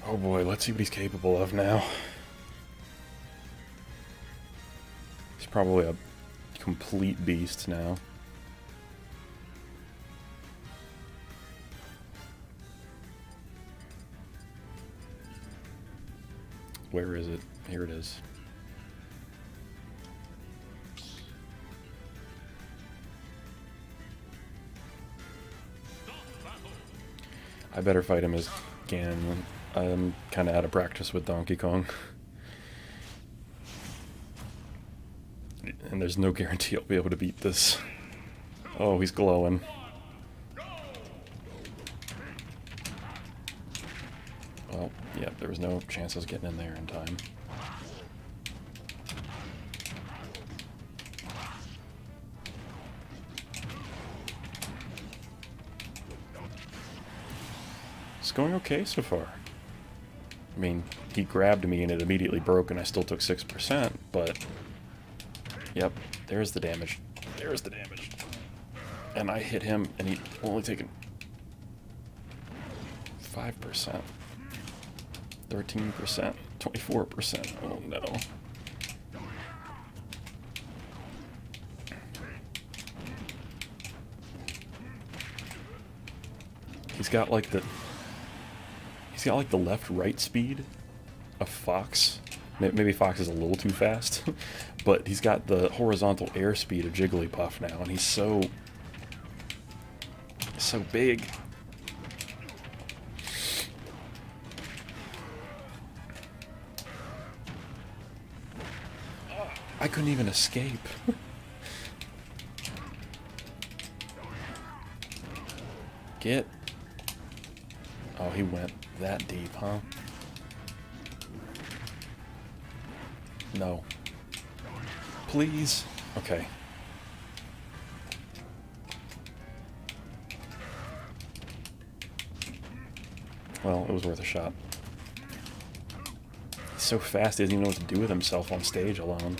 Oh boy, let's see what he's capable of now. He's probably a complete beast now. Where is it? Here it is. I better fight him as Ganon. I'm kind of out of practice with Donkey Kong. And there's no guarantee I'll be able to beat this. Oh, he's glowing. Well, yeah, there was no chance I was getting in there in time. It's going okay so far. I mean, he grabbed me and it immediately broke and I still took 6%, but... Yep, there's the damage. There's the damage. And I hit him and he only taken 5%. 13%. 24%. Oh no. He's got like the left-right speed of Fox Maybe Fox is a little too fast, but he's got the horizontal airspeed of Jigglypuff now, and he's so big. I couldn't even escape. Get. Oh, he went that deep, huh? No. Please. Okay. Well, it was worth a shot. He's so fast, he doesn't even know what to do with himself on stage alone.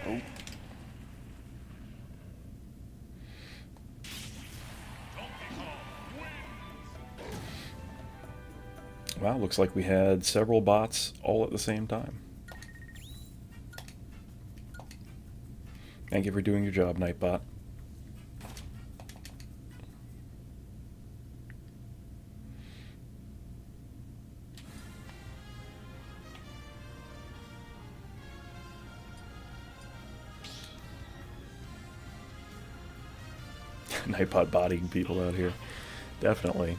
Oh. Wow, looks like we had several bots all at the same time. Thank you for doing your job, Nightbot. Nightbot bodying people out here. Definitely.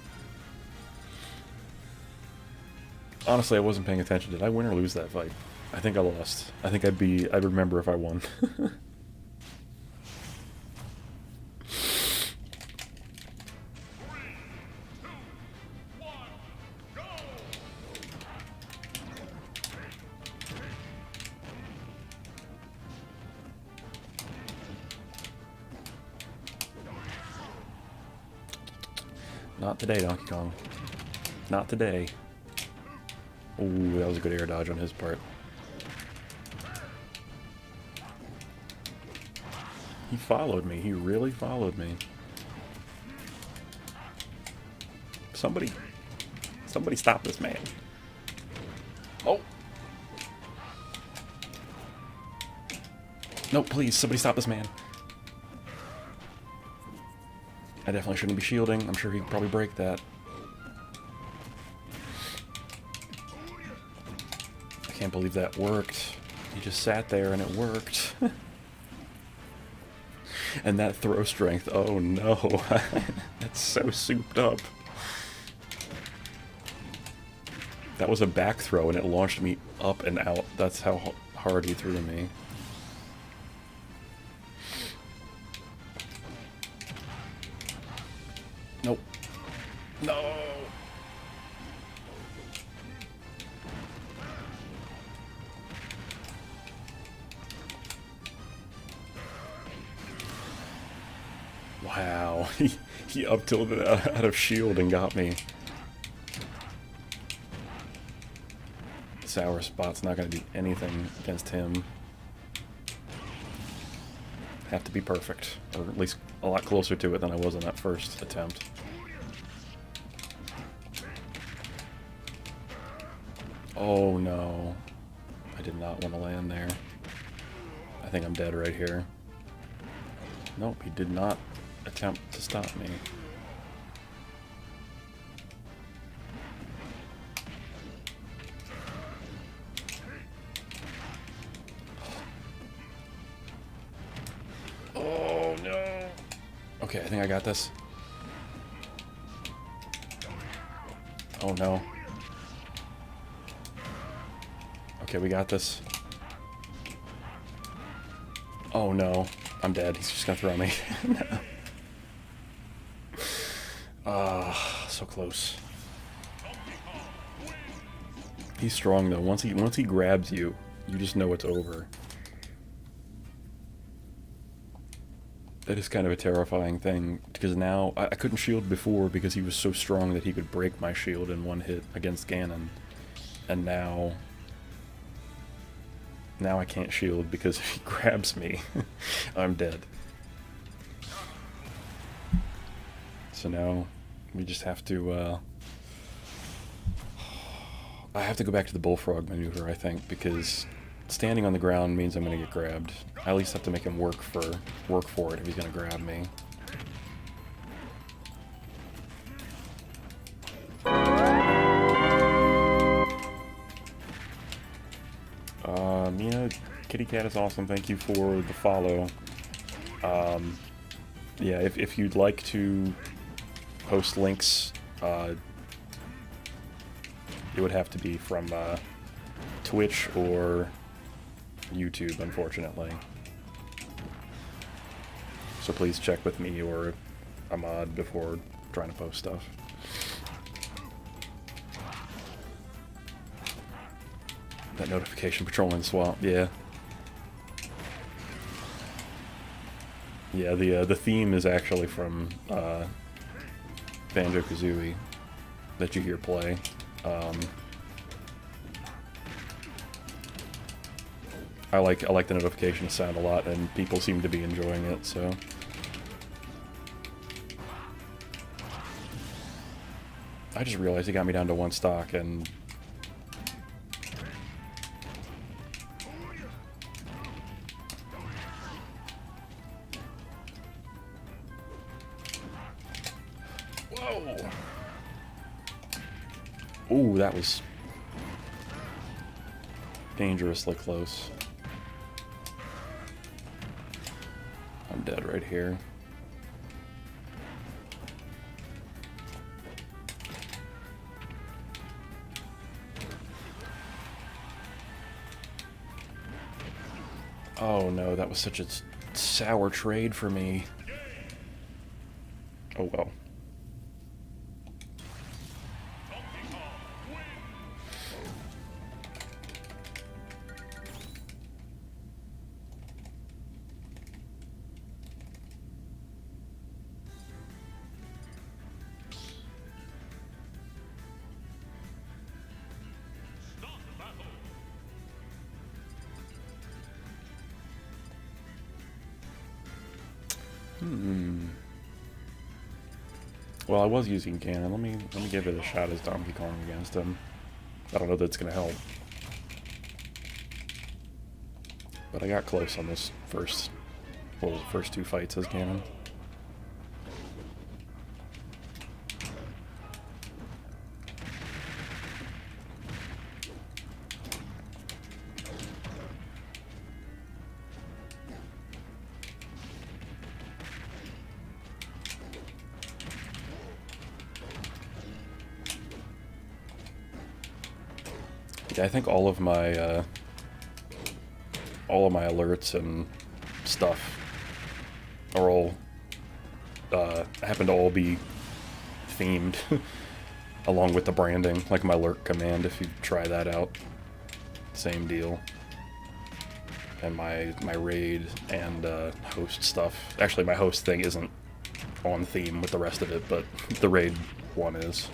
Honestly, I wasn't paying attention. Did I win or lose that fight? I think I lost. I think I'd remember if I won. Not today, Donkey Kong. Not today. Ooh, that was a good air dodge on his part. He followed me. He really followed me. Somebody stop this man. Oh! No, please, somebody stop this man. I definitely shouldn't be shielding. I'm sure he'd probably break that. I can't believe that worked. He just sat there and it worked. And that throw strength, oh no. That's so souped up. That was a back throw and it launched me up and out. That's how hard he threw me. Nope. No! Wow, he up tilted out of shield and got me. Sour Spot's not going to do anything against him. Have to be perfect, or at least a lot closer to it than I was in that first attempt. Oh no, I did not want to land there. I think I'm dead right here. Nope, he did not attempt to stop me. Oh no. Okay, I think I got this. Oh no. Okay, we got this. Oh no. I'm dead. He's just gonna throw me. No. So close. He's strong though. Once he grabs you, you just know it's over. That is kind of a terrifying thing, because now I couldn't shield before because he was so strong that he could break my shield in one hit against Ganon. And now I can't shield because if he grabs me, I'm dead. So now we just have to, I have to go back to the bullfrog maneuver, I think, because standing on the ground means I'm going to get grabbed. I at least have to make him work for it if he's going to grab me. Kitty Cat is awesome. Thank you for the follow. Yeah, if you'd like to post links, it would have to be from Twitch or YouTube, unfortunately. So please check with me or Ahmad before trying to post stuff. That notification patrolling the swamp, yeah. Yeah, the theme is actually from Banjo-Kazooie that you hear play. I like the notification sound a lot, and people seem to be enjoying it, so. I just realized he got me down to 1 stock, and whoa! Ooh, that was dangerously close. I'm dead right here. Oh no, that was such a sour trade for me. Oh well. Well, I was using Ganon. Let me give it a shot as Donkey Kong against him. I don't know that it's gonna help, but I got close on this first 2 fights as Ganon. Yeah, I think all of my alerts and stuff are all happen to all be themed, along with the branding. Like my lurk command, if you try that out, same deal. And my raid and host stuff. Actually, my host thing isn't on theme with the rest of it, but the raid one is.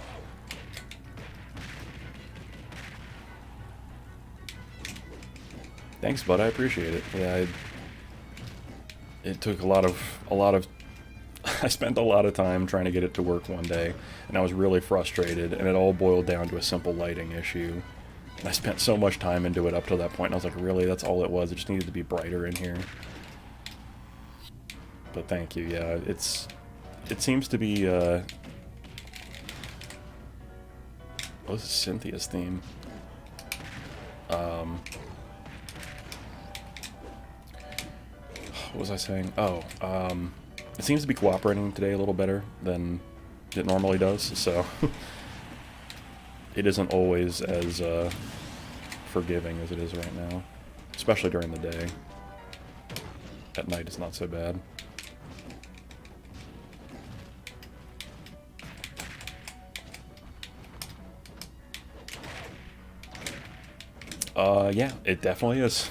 Thanks, bud. I appreciate it. Yeah, it took a lot of I spent a lot of time trying to get it to work one day, and I was really frustrated, and it all boiled down to a simple lighting issue. And I spent so much time into it up to that point, and I was like, really, that's all it was? It just needed to be brighter in here. But thank you, yeah, it seems to be, oh, this is Cynthia's theme. What was I saying? Oh, it seems to be cooperating today a little better than it normally does, so it isn't always as forgiving as it is right now, especially during the day. At night it's not so bad. Yeah, it definitely is.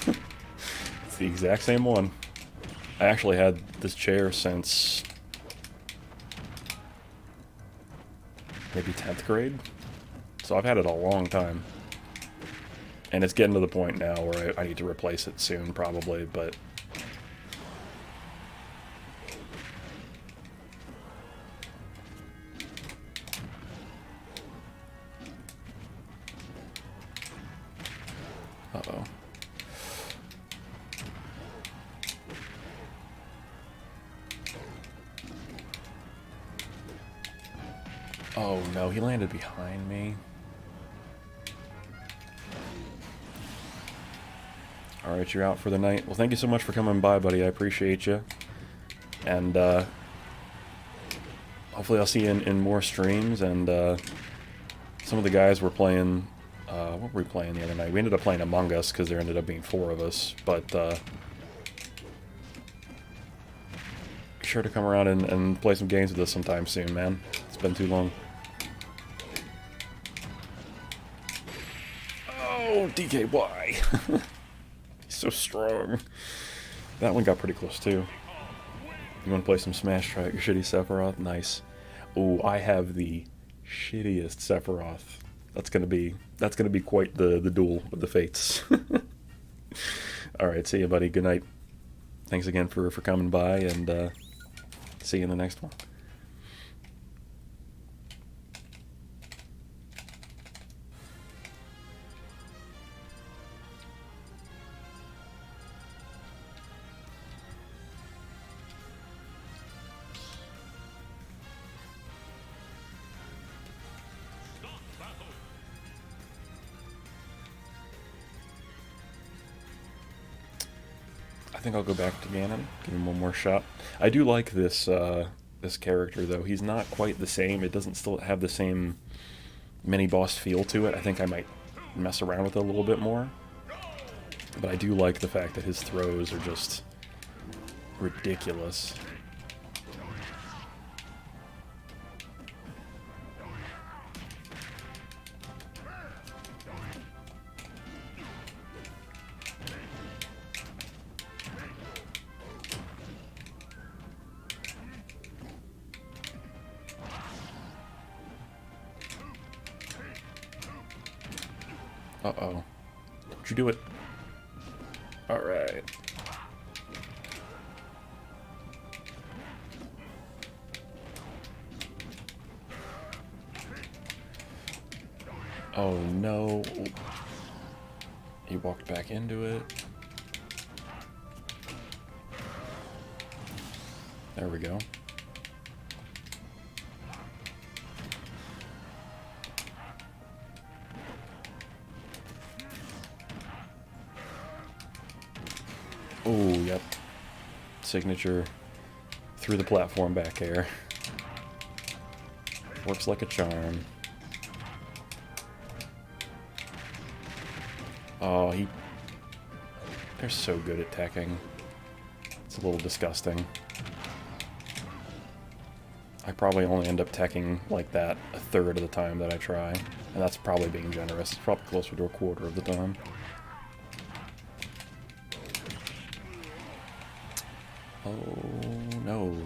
It's the exact same one. I actually had this chair since maybe 10th grade, so I've had it a long time. And it's getting to the point now where I need to replace it soon, probably, but... Uh-oh. Oh no, he landed behind me. Alright, you're out for the night. Well, thank you so much for coming by, buddy. I appreciate you. And, hopefully I'll see you in more streams, and, some of the guys were playing, what were we playing the other night? We ended up playing Among Us, because there ended up being 4 of us, but, be sure to come around and play some games with us sometime soon, man. It's been too long. Oh, DKY! He's so strong. That one got pretty close, too. You want to play some Smash? Try out your shitty Sephiroth? Nice. Oh, I have the shittiest Sephiroth. That's gonna be quite the duel with the fates. Alright, see you, buddy. Good night. Thanks again for coming by, and see you in the next one. I think I'll go back to Ganon, give him one more shot. I do like this this character, though. He's not quite the same. It doesn't still have the same mini-boss feel to it. I think I might mess around with it a little bit more. But I do like the fact that his throws are just ridiculous. Uh-oh. Don't you do it. Alright. Oh no. He walked back into it. There we go. Oh, yep. Signature through the platform back air. Works like a charm. Oh, they're so good at teching. It's a little disgusting. I probably only end up teching like that a third of the time that I try. And that's probably being generous. It's probably closer to a quarter of the time. Oh, no.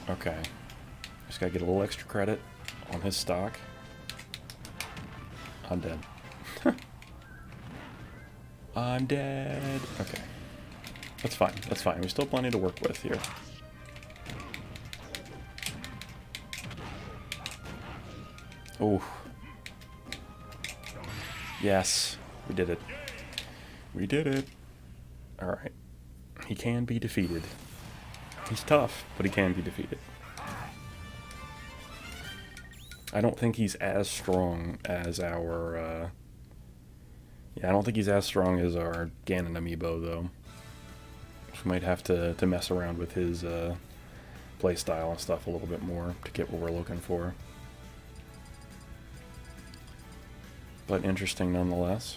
Okay. Just gotta get a little extra credit on his stock. I'm dead. I'm dead. Okay. That's fine. That's fine. We still have plenty to work with here. Oh. Yes. We did it. We did it. Alright. He can be defeated. He's tough, but he can be defeated. I don't think he's as strong as our, yeah, I don't think he's as strong as our Ganon Amiibo, though. We might have to mess around with his, playstyle and stuff a little bit more to get what we're looking for. But interesting nonetheless.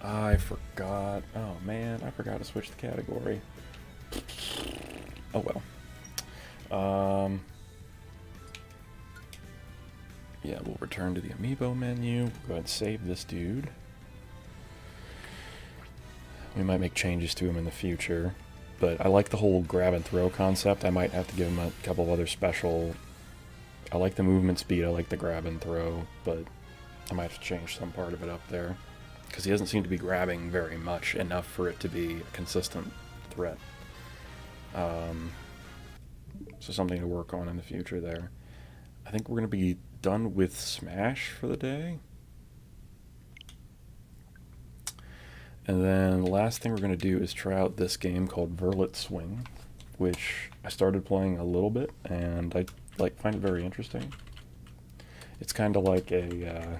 I forgot. Oh man, I forgot to switch the category. Oh well. Yeah, we'll return to the Amiibo menu. Go ahead and save this dude. We might make changes to him in the future, but I like the whole grab and throw concept. I might have to give him a couple of other special. I like the movement speed. I like the grab and throw, but I might have to change some part of it up there. Because he doesn't seem to be grabbing very much, enough for it to be a consistent threat. So something to work on in the future there. I think we're going to be done with Smash for the day. And then the last thing we're going to do is try out this game called Verlet Swing. which I started playing a little bit, and I find it very interesting. It's kind of like a